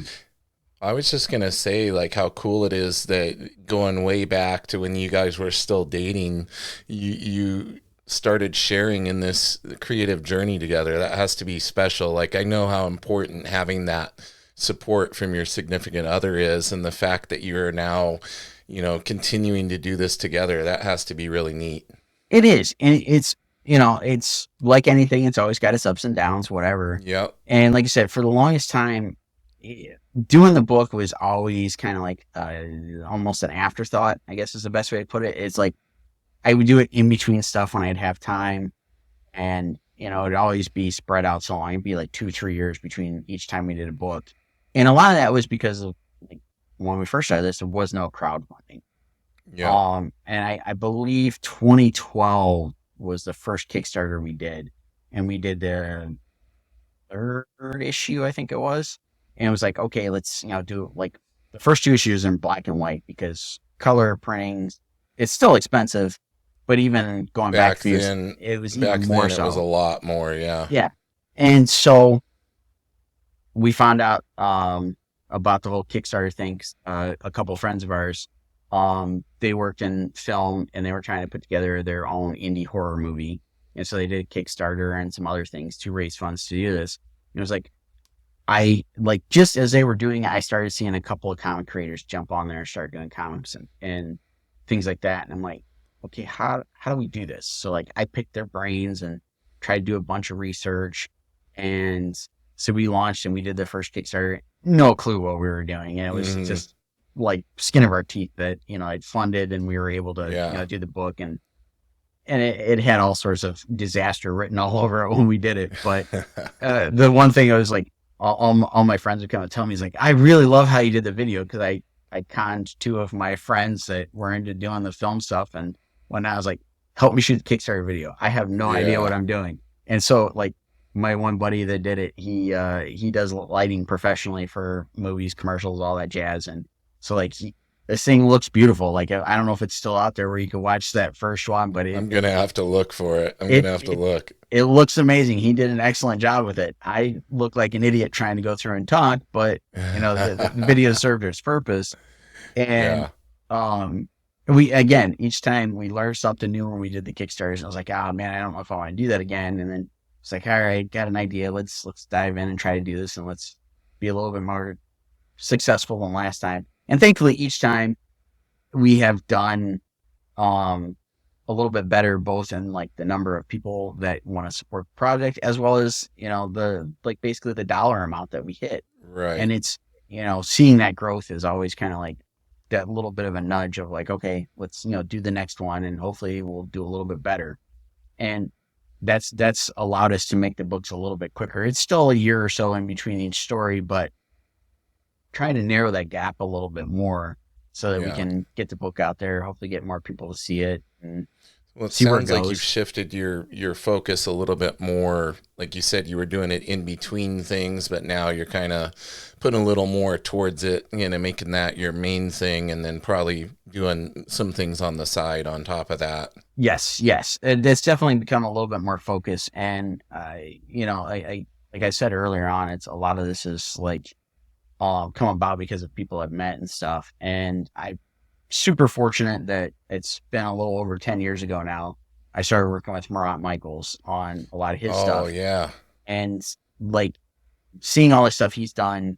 Speaker 1: I was just gonna say like how cool it is that going way back to when you guys were still dating, you started sharing in this creative journey together. That has to be special. Like I know how important having that support from your significant other is, and the fact that you're now, continuing to do this together. That has to be really neat.
Speaker 2: it is, and it's like anything. It's always got its ups and downs, whatever.
Speaker 1: Yep.
Speaker 2: And like I said, for the longest time, doing the book was always kind of like almost an afterthought, I guess is the best way to put it. It's like I would do it in between stuff when I'd have time, and it'd always be spread out so long. It'd be like 2-3 years between each time we did a book, and a lot of that was because of like when we first started this, there was no crowdfunding.
Speaker 1: Yeah.
Speaker 2: And I believe 2012 was the first Kickstarter we did, and we did the third issue, I think it was. And it was like, okay, let's, do like the first two issues in black and white because color printing, it's still expensive, but even going back
Speaker 1: Back
Speaker 2: a few,
Speaker 1: then,
Speaker 2: it was
Speaker 1: back
Speaker 2: even more
Speaker 1: then it was a
Speaker 2: so.
Speaker 1: lot more. Yeah.
Speaker 2: Yeah. And so we found out about the whole Kickstarter thing. A couple of friends of ours, they worked in film and they were trying to put together their own indie horror movie. And so they did Kickstarter and some other things to raise funds to do this. And it was like, I like just as they were doing it, I started seeing a couple of comic creators jump on there and start doing comics and things like that. And I'm like, okay, how do we do this? So like I picked their brains and tried to do a bunch of research. And so we launched and we did the first Kickstarter. No clue what we were doing. And it was
Speaker 1: Mm,
Speaker 2: just like skin of our teeth that, I'd funded and we were able to,
Speaker 1: yeah.
Speaker 2: do the book and it had all sorts of disaster written all over it when we did it. But the one thing I was like, all my friends would come and tell me, is like, I really love how you did the video because I conned two of my friends that were into doing the film stuff. And when I was like, help me shoot the Kickstarter video, I have no idea what
Speaker 1: Yeah.
Speaker 2: I'm doing. And so like my one buddy that did it, he does lighting professionally for movies, commercials, all that jazz. And so like this thing looks beautiful. Like I don't know if it's still out there where you can watch that first one, but
Speaker 1: I'm gonna have to look for it. I'm
Speaker 2: it
Speaker 1: gonna have to
Speaker 2: it
Speaker 1: look.
Speaker 2: it looks amazing. He did an excellent job with it. I look like an idiot trying to go through and talk, but the video served its purpose. And
Speaker 1: Yeah.
Speaker 2: um, we again each time we learned something new when we did the Kickstarters. I was like, oh man, I don't know if I want to do that again. And then it's like, all right, got an idea. Let's dive in and try to do this, and let's be a little bit more successful than last time. And thankfully, each time we have done um a little bit better, both in like the number of people that want to support the project, as well as the like basically the dollar amount that we hit. And
Speaker 1: Right.
Speaker 2: it's seeing that growth is always kind of like that little bit of a nudge of like, okay, let's do the next one, and hopefully we'll do a little bit better. And that's allowed us to make the books a little bit quicker. It's still a year or so in between each story, but trying to narrow that gap a little bit more so that we
Speaker 1: Yeah.
Speaker 2: can get the book out there, hopefully get more people to see it and
Speaker 1: Well, it
Speaker 2: see where it
Speaker 1: sounds like you've
Speaker 2: goes.
Speaker 1: shifted your focus a little bit more. Like you said, you were doing it in between things, but now you're kind of putting a little more towards it, making that your main thing, and then probably doing some things on the side on top of that.
Speaker 2: Yes, yes. It's definitely become a little bit more focused. And, I like I said earlier on, it's a lot of this is like come about because of people I've met and stuff. And I'm super fortunate that it's been a little over 10 years ago now. I started working with Murat Michaels on a lot of his
Speaker 1: Oh
Speaker 2: stuff.
Speaker 1: yeah,
Speaker 2: And like seeing all the stuff he's done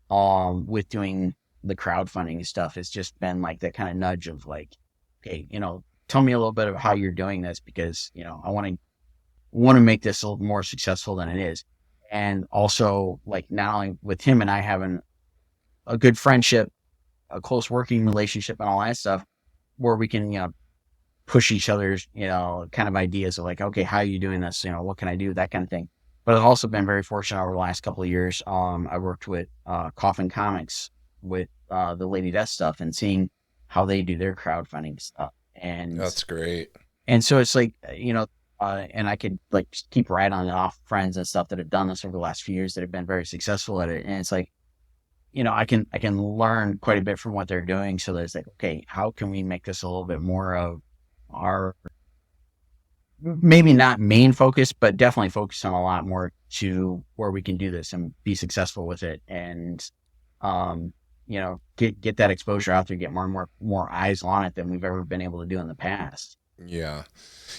Speaker 2: with doing the crowdfunding stuff has just been like that kind of nudge of like, okay, tell me a little bit of how you're doing this because I want to make this a little more successful than it is. And also like not only with him and I having a good friendship, a close working relationship and all that stuff where we can push each other's kind of ideas of like, okay, how are you doing this, what can I do, that kind of thing. But I've also been very fortunate over the last couple of years. I worked with Coffin Comics with the Lady Death stuff and seeing how they do their crowdfunding stuff.
Speaker 1: that's great.
Speaker 2: And so it's like, and I could like just keep rattling off friends and stuff that have done this over the last few years that have been very successful at it. And it's like, I can learn quite a bit from what they're doing. So that it's like, okay, how can we make this a little bit more of our maybe not main focus, but definitely focus on a lot more to where we can do this and be successful with it, and get that exposure out there, get more and more eyes on it than we've ever been able to do in the past.
Speaker 1: Yeah.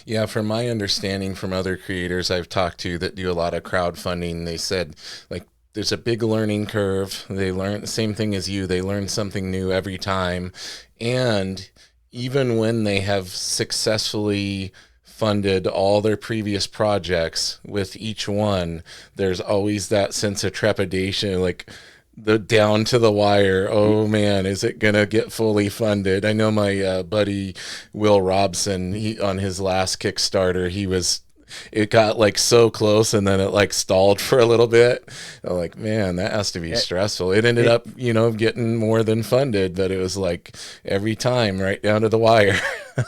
Speaker 1: Yeah, from my understanding from other creators I've talked to that do a lot of crowdfunding, they said like there's a big learning curve. They learn the same thing as you. They learn something new every time. And even when they have successfully funded all their previous projects with each one, there's always that sense of trepidation like the down to the wire. Oh man, is it gonna get fully funded? I know my buddy Will Robson, he on his last Kickstarter, it got like so close and then it like stalled for a little bit. I'm like, man, that has to be
Speaker 2: It,
Speaker 1: stressful. It ended
Speaker 2: it,
Speaker 1: up, getting more than funded, but it was like every time right down to the wire.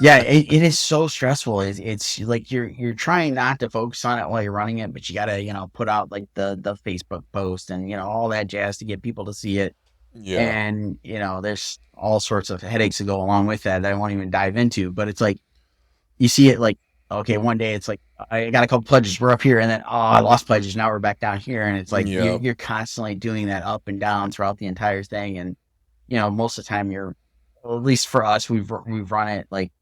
Speaker 2: yeah, it is so stressful. It's like you're trying not to focus on it while you're running it, but you gotta, put out like the Facebook post and, all that jazz to get people to see it.
Speaker 1: Yeah.
Speaker 2: And, there's all sorts of headaches that go along with that I won't even dive into. But it's like you see it like, okay, one day it's like I got a couple pledges, we're up here, and then I lost pledges, now we're back down here, and it's like
Speaker 1: Yep.
Speaker 2: you're constantly doing that up and down throughout the entire thing. And most of the time well, at least for us, we've run it like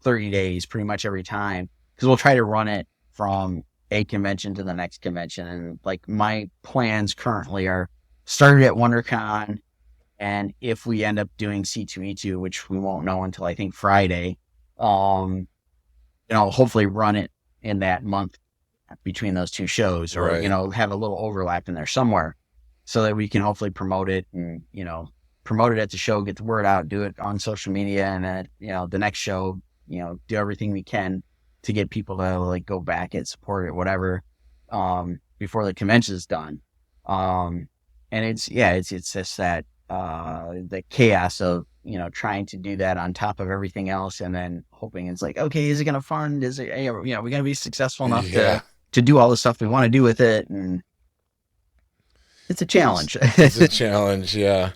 Speaker 2: 30 days pretty much every time, because we'll try to run it from a convention to the next convention. And like my plans currently are started at WonderCon, and if we end up doing C2E2, which we won't know until I think Friday, um, hopefully run it in that month between those two shows, or,
Speaker 1: Right.
Speaker 2: have a little overlap in there somewhere, so that we can hopefully promote it and, promote it at the show, get the word out, do it on social media. And then, the next show, do everything we can to get people to like go back and support it, whatever, before the convention is done. And it's just that, the chaos of, trying to do that on top of everything else, and then hoping it's like, okay, is it going to fund? Is it, we're going to be successful enough
Speaker 1: Yeah.
Speaker 2: to do all the stuff we want to do with it. And it's a
Speaker 1: It's,
Speaker 2: challenge.
Speaker 1: it's a challenge. Yeah.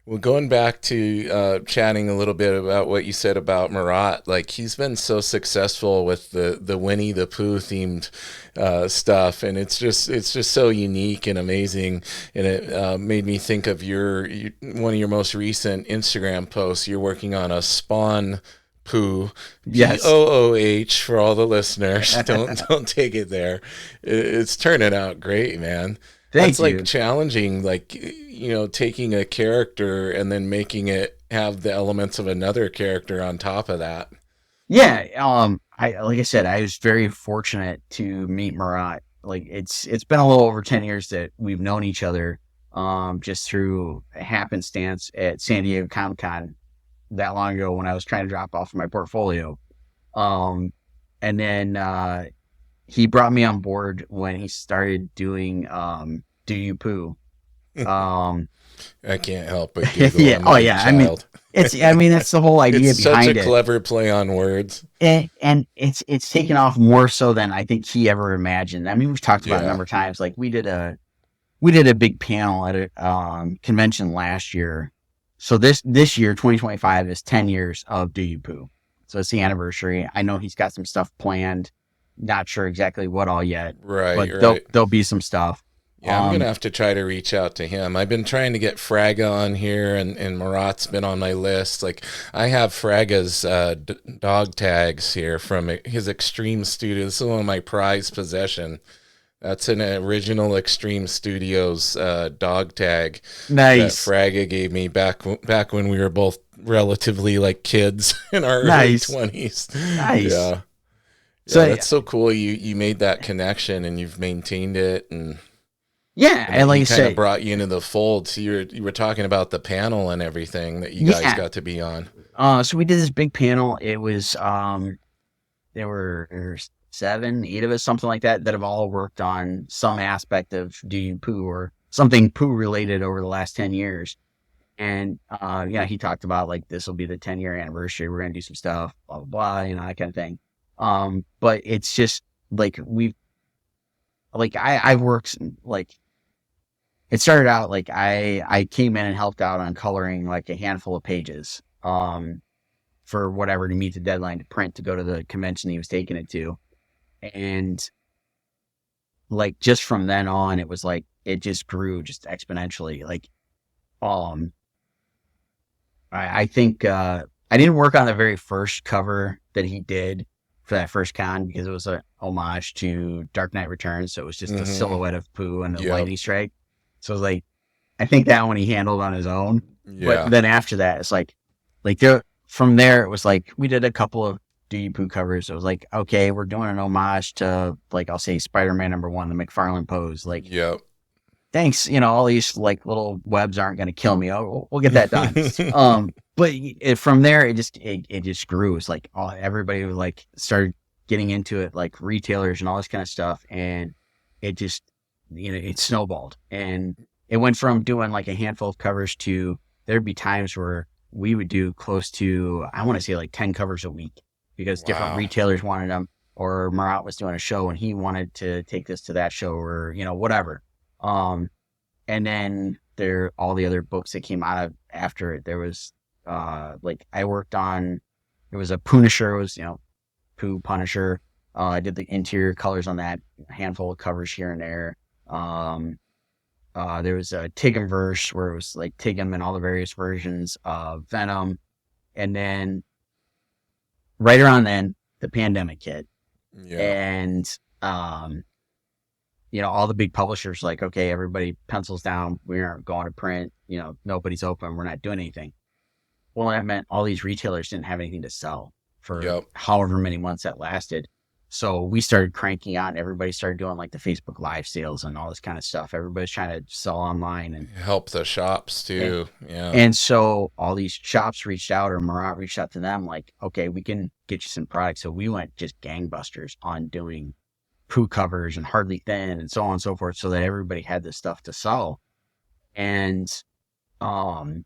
Speaker 1: Well, going back to chatting a little bit about what you said about Marat, like he's been so successful with the Winnie the Pooh themed stuff, and it's just so unique and amazing. And it made me think of one of your most recent Instagram posts. You're working on a Spawn Pooh,
Speaker 2: Yes.
Speaker 1: Pooh for all the listeners. Don't take it there. It's turning out great, man.
Speaker 2: Thank
Speaker 1: That's
Speaker 2: you.
Speaker 1: like challenging, like, taking a character and then making it have the elements of another character on top of that.
Speaker 2: Yeah. Like I said, I was very fortunate to meet Marat. Like it's been a little over 10 years that we've known each other, just through happenstance at San Diego Comic Con that long ago, when I was trying to drop off my portfolio. Um, and then, he brought me on board when he started doing, Do You Poo. Um,
Speaker 1: I can't help but giggle.
Speaker 2: yeah.
Speaker 1: I'm
Speaker 2: Oh
Speaker 1: not a
Speaker 2: yeah. I mean,
Speaker 1: child.
Speaker 2: that's the whole idea
Speaker 1: It's such a
Speaker 2: behind it.
Speaker 1: clever play on words.
Speaker 2: And it's taken off more so than I think he ever imagined. I mean, we've talked about it a
Speaker 1: Yeah.
Speaker 2: number of times. Like we did a big panel at a convention last year. So this year, 2025, is 10 years of Do You Poo. So it's the anniversary. I know he's got some stuff planned. Not sure exactly what all yet,
Speaker 1: Right,
Speaker 2: but
Speaker 1: right.
Speaker 2: there'll be some stuff.
Speaker 1: Yeah, I'm gonna have to try to reach out to him. I've been trying to get Fraga on here, and Marat's been on my list. Like, I have Fraga's dog tags here from his Extreme Studio. This is one of my prized possession. That's an original Extreme Studios dog tag that
Speaker 2: Nice,
Speaker 1: Fraga gave me back when we were both relatively like kids in our early
Speaker 2: nice,
Speaker 1: 20s.
Speaker 2: nice.
Speaker 1: Yeah. Yeah,
Speaker 2: So
Speaker 1: that's so cool. You made that connection and you've maintained it,
Speaker 2: yeah,
Speaker 1: and
Speaker 2: and like
Speaker 1: he
Speaker 2: you
Speaker 1: kind of
Speaker 2: say,
Speaker 1: brought you into the fold. So you were talking about the panel and everything that you guys
Speaker 2: yeah.
Speaker 1: got to be on.
Speaker 2: So we did this big panel. It was there were 7, 8 of us, something like that, that have all worked on some aspect of Do You Poo, or something Poo related, over the last 10 years. And yeah, he talked about like this will be the 10-year anniversary. We're gonna do some stuff, blah blah blah, that kind of thing. But it's just like I've worked like it started out like I came in and helped out on coloring like a handful of pages, for whatever, to meet the deadline to print to go to the convention he was taking it to. And like just from then on, it was like it just grew just exponentially. Like um I think I didn't work on the very first cover that he did for that first con, because it was a homage to Dark Knight Returns. So it was just a
Speaker 1: Hmm.
Speaker 2: silhouette of Pooh and the
Speaker 1: Yep.
Speaker 2: lightning strike. So it was like, I think that one he handled on his own. But
Speaker 1: Yeah.
Speaker 2: then after that, it's like there, from there, it was like we did a couple of Do You Poo covers. It was like, okay, we're doing an homage to, like, I'll say Spider-Man #1, the McFarlane pose. Like,
Speaker 1: Yep.
Speaker 2: thanks. All these like little webs aren't going to kill me. Oh, we'll get that done. But from there, it just grew. It's like everybody like started getting into it, like retailers and all this kind of stuff, and it just it snowballed, and it went from doing like a handful of covers to there'd be times where we would do close to, I want to say, like 10 covers a week because different
Speaker 1: Wow.
Speaker 2: retailers wanted them, or Marat was doing a show and he wanted to take this to that show, or whatever. Um, and then all the other books that came out of after it. There was like I worked on, it was a Punisher, it was Pooh Punisher. I did the interior colors on that, a handful of covers here and there. Um, there was a Tigum verse where it was like Tigum and all the various versions of Venom, and then right around then the pandemic hit,
Speaker 1: Yeah.
Speaker 2: and all the big publishers like, okay, everybody pencils down, we aren't going to print, nobody's open, we're not doing anything. Well, that meant all these retailers didn't have anything to sell for
Speaker 1: Yep.
Speaker 2: however many months that lasted. So we started cranking out, and everybody started doing like the Facebook Live sales and all this kind of stuff. Everybody's trying to sell online,
Speaker 1: Help the shops
Speaker 2: and
Speaker 1: too. Yeah.
Speaker 2: and so all these shops reached out, or Marat reached out to them, like, okay, we can get you some products. So we went just gangbusters on doing Pooh covers and Hardly Thin and so on and so forth, so that everybody had this stuff to sell. And um,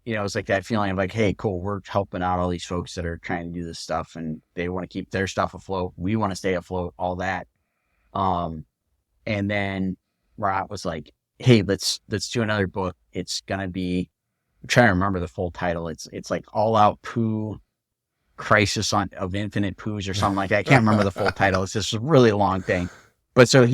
Speaker 2: it's like that feeling of like, hey, cool, we're helping out all these folks that are trying to do this stuff, and they want to keep their stuff afloat. We want to stay afloat, all that. Um, and then Marat was like, hey, let's do another book. It's gonna be, I'm trying to remember the full title. It's like All Out Pooh Crisis of Infinite Poohs or something like that. I can't remember the full title. It's just a really long thing. But so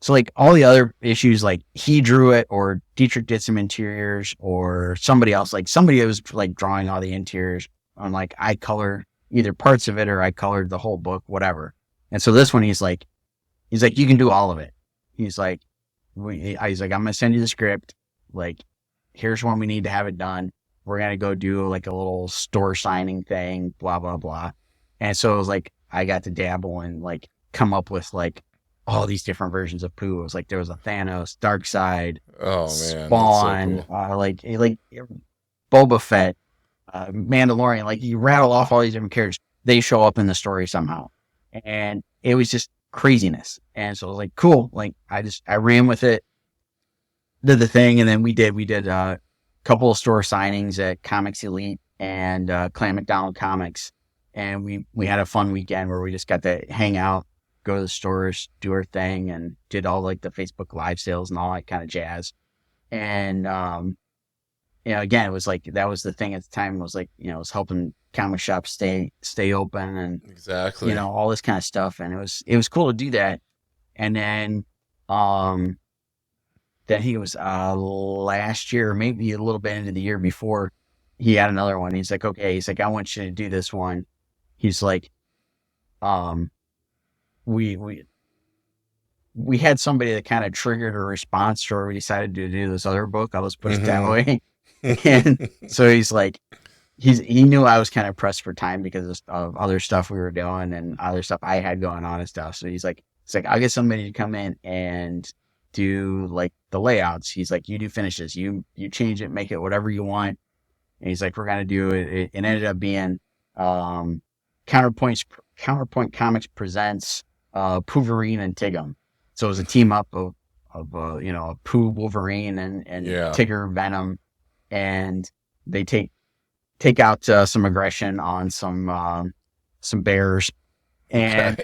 Speaker 2: like all the other issues, like he drew it, or Dietrich did some interiors, or somebody else, like somebody was like drawing all the interiors, on like I color either parts of it or I colored the whole book, whatever. And so this one, he's like, you can do all of it. He's like, I'm going to send you the script. Like, here's when we need to have it done. We're going to go do like a little store signing thing, blah, blah, blah. And so it was like, I got to dabble and like come up with like all these different versions of Pooh. It was like, there was a Thanos, Darkseid,
Speaker 1: Oh man, that's so
Speaker 2: Spawn,
Speaker 1: cool.
Speaker 2: like Boba Fett, Mandalorian. Like you rattle off all these different characters, they show up in the story somehow. And it was just craziness. And so I was like, cool. Like I ran with it, did the thing. And then we did a couple of store signings at Comics Elite and Clan McDonald Comics. And we had a fun weekend where we just got to hang out, go to the stores, do our thing, and did all like the Facebook Live sales and all that kind of jazz. And again, it was like that was the thing at the time, was like, it was helping comic shops stay open, and
Speaker 1: Exactly.
Speaker 2: all this kind of stuff. And it was cool to do that. And um then he was last year, maybe a little bit into the year before, he had another one. He's like, okay, he's like, I want you to do this one. He's like, um we we had somebody that kind of triggered a response to where we decided to do this other book. I'll just put it that way. And so he's like, he knew I was kind of pressed for time because of other stuff we were doing and other stuff I had going on and stuff. So he's like, I'll get somebody to come in and do like the layouts. He's like, you do finishes, you change it, make it whatever you want. And he's like, we're gonna do it. It ended up being Counterpoint Comics presents Pooverine and Tigum. So it was a team up of a Pooh, Wolverine, and
Speaker 1: Yeah.
Speaker 2: Tigger, Venom, and they take out some aggression on some bears, and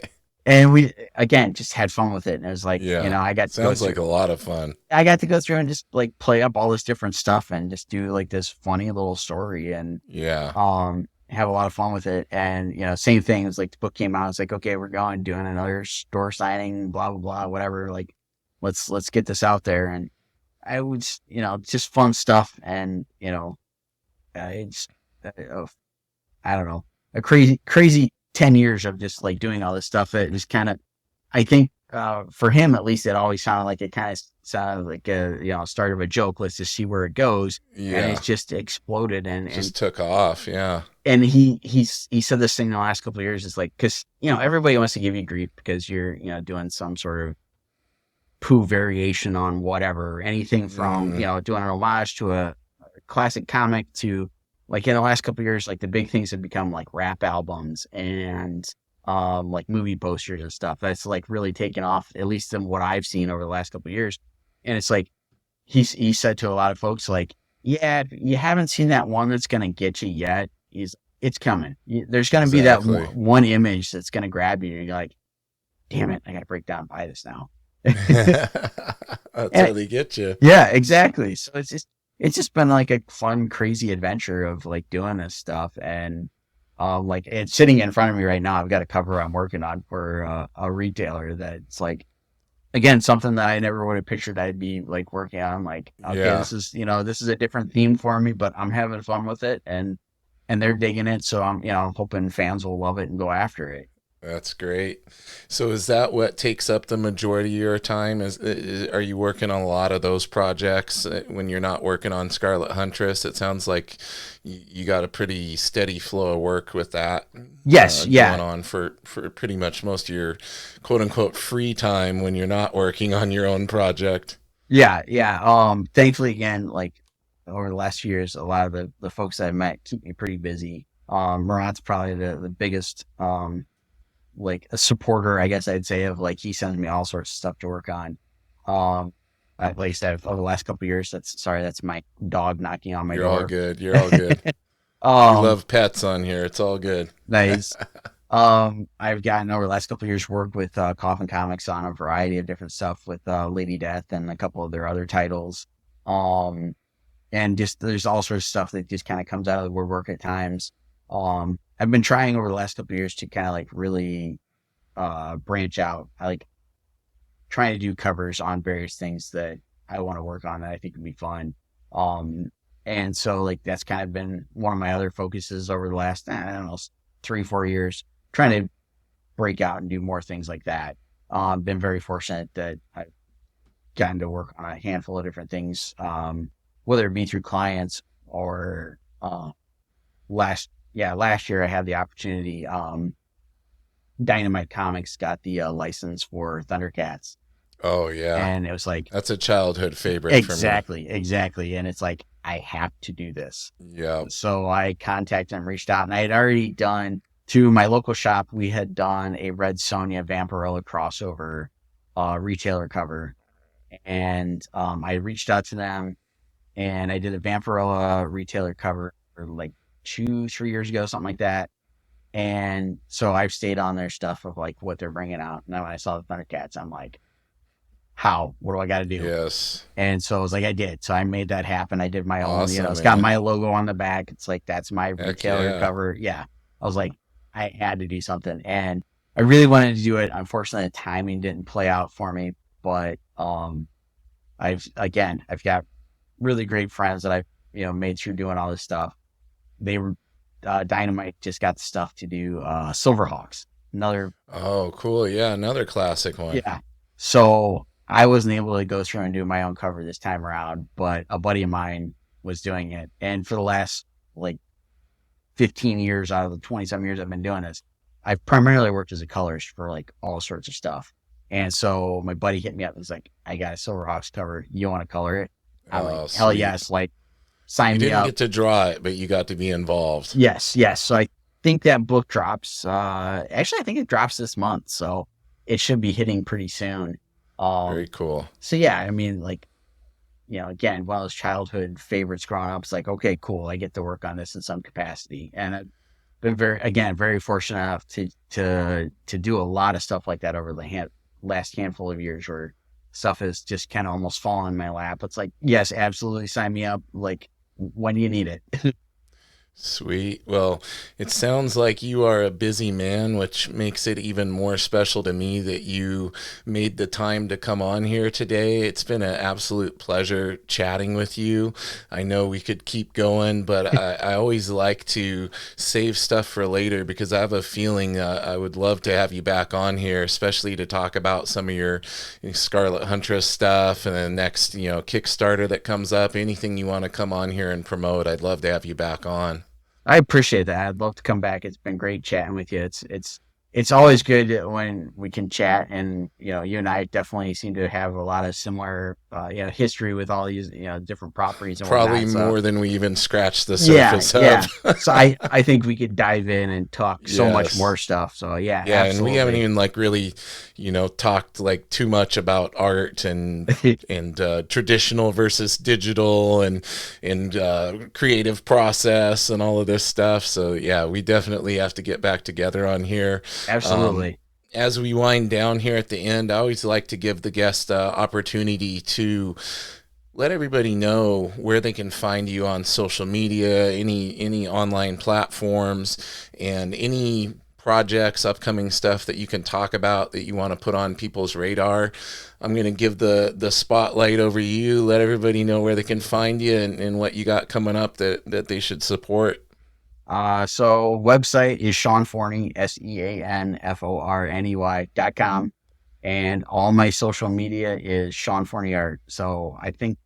Speaker 1: Okay.
Speaker 2: we again just had fun with it. And it was like,
Speaker 1: Yeah.
Speaker 2: I got to go
Speaker 1: Sounds
Speaker 2: through
Speaker 1: like a lot of fun.
Speaker 2: and just like play up all this different stuff and just do like this funny little story, and
Speaker 1: Yeah.
Speaker 2: have a lot of fun with it. And same thing, it was like the book came out, it's like, okay, we're going doing another store signing, blah blah blah, whatever, like let's get this out there. And I was just fun stuff. And it's I don't know, a crazy 10 years of just like doing all this stuff. It was kind of, I think, for him at least, it always sounded like it kind of sounded like a start of a joke. Let's just see where it goes. And
Speaker 1: Yeah.
Speaker 2: it's just exploded. And
Speaker 1: Just took off. Yeah.
Speaker 2: and he said this thing in the last couple of years. It's like, because everybody wants to give you grief because you're doing some sort of Pooh variation on whatever, anything from,
Speaker 1: Mm,
Speaker 2: doing an homage to a classic comic to, like, in the last couple of years, like the big things have become like rap albums and like movie posters and stuff. That's like really taken off, at least in what I've seen over the last couple of years. And it's like he said to a lot of folks, like, yeah, if you haven't seen that one that's gonna get you yet, it's coming. There's gonna be that
Speaker 1: exactly.
Speaker 2: one image that's gonna grab you, and you're like, damn it, I gotta break down and buy this now.
Speaker 1: That's
Speaker 2: And
Speaker 1: how they get you.
Speaker 2: yeah, exactly. So it's just been like a fun, crazy adventure of like doing this stuff. And like it's sitting in front of me right now. I've got a cover I'm working on for a retailer that's like, again, something that I never would have pictured I'd be like working on. Like, okay,
Speaker 1: Yeah.
Speaker 2: this is a different theme for me, but I'm having fun with it, and they're digging it. So I'm hoping fans will love it and go after it.
Speaker 1: That's great. So is that what takes up the majority of your time? Are you working on a lot of those projects when you're not working on Scarlet Huntress? It sounds like you got a pretty steady flow of work with that
Speaker 2: Yes,
Speaker 1: going
Speaker 2: yeah,
Speaker 1: on for pretty much most of your quote unquote free time when you're not working on your own project.
Speaker 2: yeah, yeah. Thankfully, again, like over the last few years, a lot of the folks I've met keep me pretty busy. Murat's probably the biggest like a supporter, I guess I'd say, of like he sends me all sorts of stuff to work on. Um, at least over the last couple of years. That's my dog knocking on my
Speaker 1: You're all
Speaker 2: door.
Speaker 1: good. You're all good. We
Speaker 2: um,
Speaker 1: love pets on here. It's all good.
Speaker 2: nice. I've gotten over the last couple of years work with Coffin Comics on a variety of different stuff with Lady Death and a couple of their other titles. Um, and just there's all sorts of stuff that just kind of comes out of the woodwork at times. I've been trying over the last couple of years to kind of like really branch out. I like trying to do covers on various things that I want to work on that I think would be fun. Um, and so like that's kind of been one of my other focuses over the last, I don't know, 3, 4 years, trying to break out and do more things like that. Been very fortunate that I've gotten to work on a handful of different things, whether it be through clients or last year I had the opportunity. Dynamite Comics got the license for Thundercats,
Speaker 1: Oh yeah.
Speaker 2: and it was like,
Speaker 1: That's a childhood favorite for me.
Speaker 2: exactly, and it's like I have to do this.
Speaker 1: Yeah.
Speaker 2: So I contacted and reached out, and I had already done to my local shop. We had done a Red Sonja Vampirella crossover retailer cover, and I reached out to them, and I did a Vampirella retailer cover for like 2, 3 years ago, something like that. And so I've stayed on their stuff of like what they're bringing out. Now when I saw the Thundercats, I'm like, how? What do I got to do?
Speaker 1: Yes.
Speaker 2: And so I was like, I did. So I made that happen. I did my own,
Speaker 1: Awesome,
Speaker 2: it's got
Speaker 1: man.
Speaker 2: my logo on the back. It's like, that's my
Speaker 1: Heck
Speaker 2: retailer
Speaker 1: yeah.
Speaker 2: cover. Yeah. I was like, I had to do something. And I really wanted to do it. Unfortunately, the timing didn't play out for me. But I've got really great friends that I've, made through doing all this stuff. They were, Dynamite just got the stuff to do Silverhawks. Another,
Speaker 1: Oh, cool. Yeah, another classic one.
Speaker 2: yeah. So I wasn't able to go through and do my own cover this time around, but a buddy of mine was doing it. And for the last like 15 years out of the 20 some years I've been doing this, I've primarily worked as a colorist for like all sorts of stuff. And so my buddy hit me up and was like, I got a Silverhawks cover. You want to color it? I'm like,
Speaker 1: Oh,
Speaker 2: hell
Speaker 1: sweet.
Speaker 2: yes. Like,
Speaker 1: You
Speaker 2: sign me
Speaker 1: didn't
Speaker 2: up.
Speaker 1: get to draw it, but you got to be involved.
Speaker 2: Yes, yes. So I think that book drops. Actually, I think it drops this month, so it should be hitting pretty soon.
Speaker 1: Very
Speaker 2: Um,
Speaker 1: cool.
Speaker 2: so yeah, I mean, like, again, one of those childhood favorites growing up. It's like, okay, cool. I get to work on this in some capacity, and I've been very fortunate enough to do a lot of stuff like that over the last handful of years, where stuff has just kind of almost fallen in my lap. It's like, yes, absolutely, sign me up. Like, when do you need it?
Speaker 1: Sweet. Well, it sounds like you are a busy man, which makes it even more special to me that you made the time to come on here today. It's been an absolute pleasure chatting with you. I know we could keep going, but I always like to save stuff for later because I have a feeling I would love to have you back on here, especially to talk about some of your Scarlet Huntress stuff and the next, Kickstarter that comes up. Anything you want to come on here and promote, I'd love to have you back on.
Speaker 2: I appreciate that. I'd love to come back. It's been great chatting with you. It's it's always good when we can chat, and you and I definitely seem to have a lot of similar history with all these different properties and
Speaker 1: Probably
Speaker 2: whatnot. So
Speaker 1: more than we even scratched the
Speaker 2: yeah,
Speaker 1: surface
Speaker 2: yeah.
Speaker 1: of.
Speaker 2: So I think we could dive in and talk so much more
Speaker 1: Yes.
Speaker 2: stuff. So yeah,
Speaker 1: Yeah, and we haven't
Speaker 2: absolutely.
Speaker 1: even like really, talked like too much about art and traditional versus digital and creative process and all of this stuff. So yeah, we definitely have to get back together on here. Um,
Speaker 2: Absolutely.
Speaker 1: as we wind down here at the end, I always like to give the guest opportunity to let everybody know where they can find you on social media, any online platforms, and any projects, upcoming stuff that you can talk about that you want to put on people's radar. I'm going to give the spotlight over you. Let everybody know where they can find you and what you got coming up that they should support.
Speaker 2: So website is Sean Forney, SeanForney.com. And all my social media is Sean Forney Art. So I think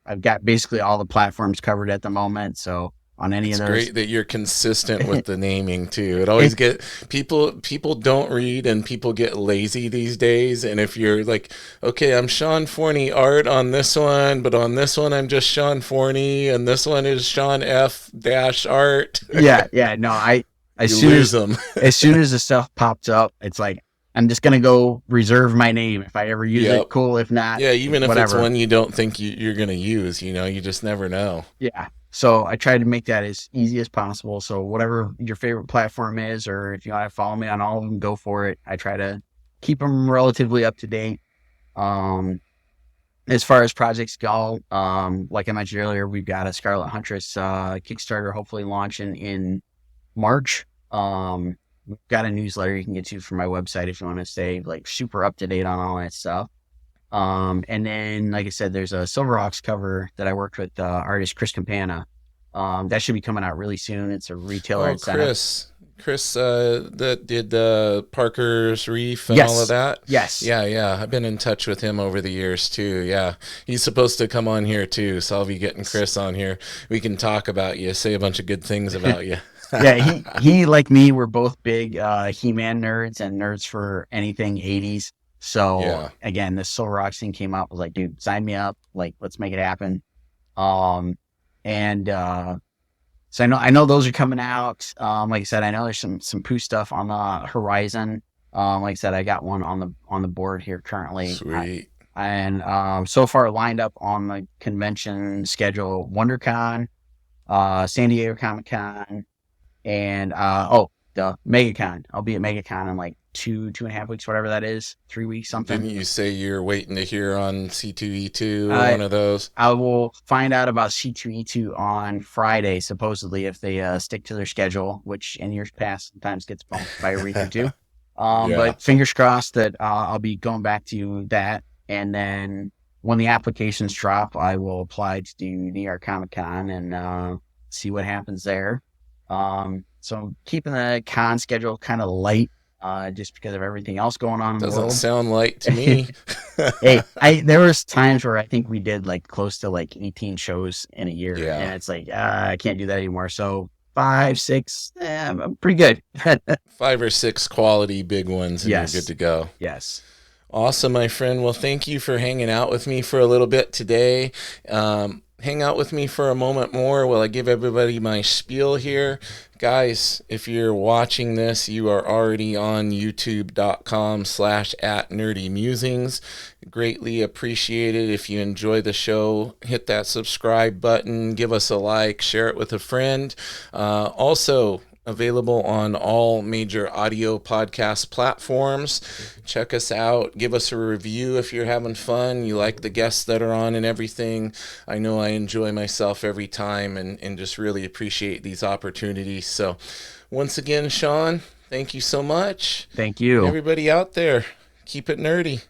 Speaker 2: I've got basically all the platforms covered at the moment. So on any of
Speaker 1: It's
Speaker 2: those,
Speaker 1: great that you're consistent with the naming too. It
Speaker 2: it,
Speaker 1: always get people don't read and people get lazy these days. And if you're like, okay, I'm Sean Forney art on this one, but on this one I'm just Sean Forney, and this one is Sean F dash art.
Speaker 2: yeah, yeah, no, as
Speaker 1: You
Speaker 2: soon
Speaker 1: lose them.
Speaker 2: as soon as the stuff pops up, it's like I'm just gonna go reserve my name. If I ever use it,
Speaker 1: Yep.
Speaker 2: cool. If not,
Speaker 1: Yeah, even if it's
Speaker 2: whatever.
Speaker 1: one you don't think you're gonna use, you just never know.
Speaker 2: Yeah. So I try to make that as easy as possible. So whatever your favorite platform is, or if you want to follow me on all of them, go for it. I try to keep them relatively up to date. Um, as far as projects go, like I mentioned earlier, we've got a Scarlet Huntress Kickstarter hopefully launching in March. We've got a newsletter you can get to from my website if you want to stay like super up to date on all that stuff. And then, like I said, there's a Silverhawks cover that I worked with artist Chris Campana. That should be coming out really soon. It's a retailer
Speaker 1: Oh,
Speaker 2: incentive.
Speaker 1: Chris, that did Parker's Reef and all of
Speaker 2: Yes,
Speaker 1: that.
Speaker 2: yes,
Speaker 1: Yeah, yeah, I've been in touch with him over the years too. Yeah, he's supposed to come on here too, so I'll be getting Chris on here. We can talk about you, say a bunch of good things about you.
Speaker 2: yeah. He like me. We're both big He-Man nerds and nerds for anything 80s. So
Speaker 1: Yeah,
Speaker 2: again, this Silverhawks thing came out. I was like, dude, sign me up. Like, let's make it happen. Um, and So I know those are coming out. Like I said, I know there's some Pooh stuff on the horizon. Like I said, I got one on the board here currently.
Speaker 1: sweet.
Speaker 2: And so far lined up on the convention schedule: WonderCon, San Diego Comic Con, and the MegaCon. I'll be at MegaCon in like 2.5 weeks, whatever that is, 3 weeks, something.
Speaker 1: Didn't you say you're waiting to hear on C2E2 or
Speaker 2: Uh,
Speaker 1: one of those?
Speaker 2: I will find out about C2E2 on Friday, supposedly, if they stick to their schedule, which in years past sometimes gets bumped by a week or two.
Speaker 1: Yeah.
Speaker 2: But fingers crossed that I'll be going back to that. And then when the applications drop, I will apply to do New York Comic Con and see what happens there. So keeping the con schedule kind of light just because of everything else going on in the
Speaker 1: Doesn't
Speaker 2: world.
Speaker 1: sound light to me.
Speaker 2: Hey, I there was times where I think we did like close to like 18 shows in a year,
Speaker 1: Yeah.
Speaker 2: and it's like I can't do that anymore. So 5, 6, I'm pretty good.
Speaker 1: 5 or 6 quality big ones and you're good
Speaker 2: Yes,
Speaker 1: to go.
Speaker 2: yes.
Speaker 1: Awesome, my friend. Well, thank you for hanging out with me for a little bit today. Hang out with me for a moment more while I give everybody my spiel here. Guys, if you're watching this, you are already on youtube.com/@nerdymusings. Greatly appreciated. If you enjoy the show, hit that subscribe button, give us a like, share it with a friend. Also, available on all major audio podcast platforms. Check us out. Give us a review if you're having fun. You like the guests that are on and everything. I know I enjoy myself every time and just really appreciate these opportunities. So, once again, Sean, thank you so much.
Speaker 2: Thank
Speaker 1: And
Speaker 2: you.
Speaker 1: everybody out there, keep it nerdy.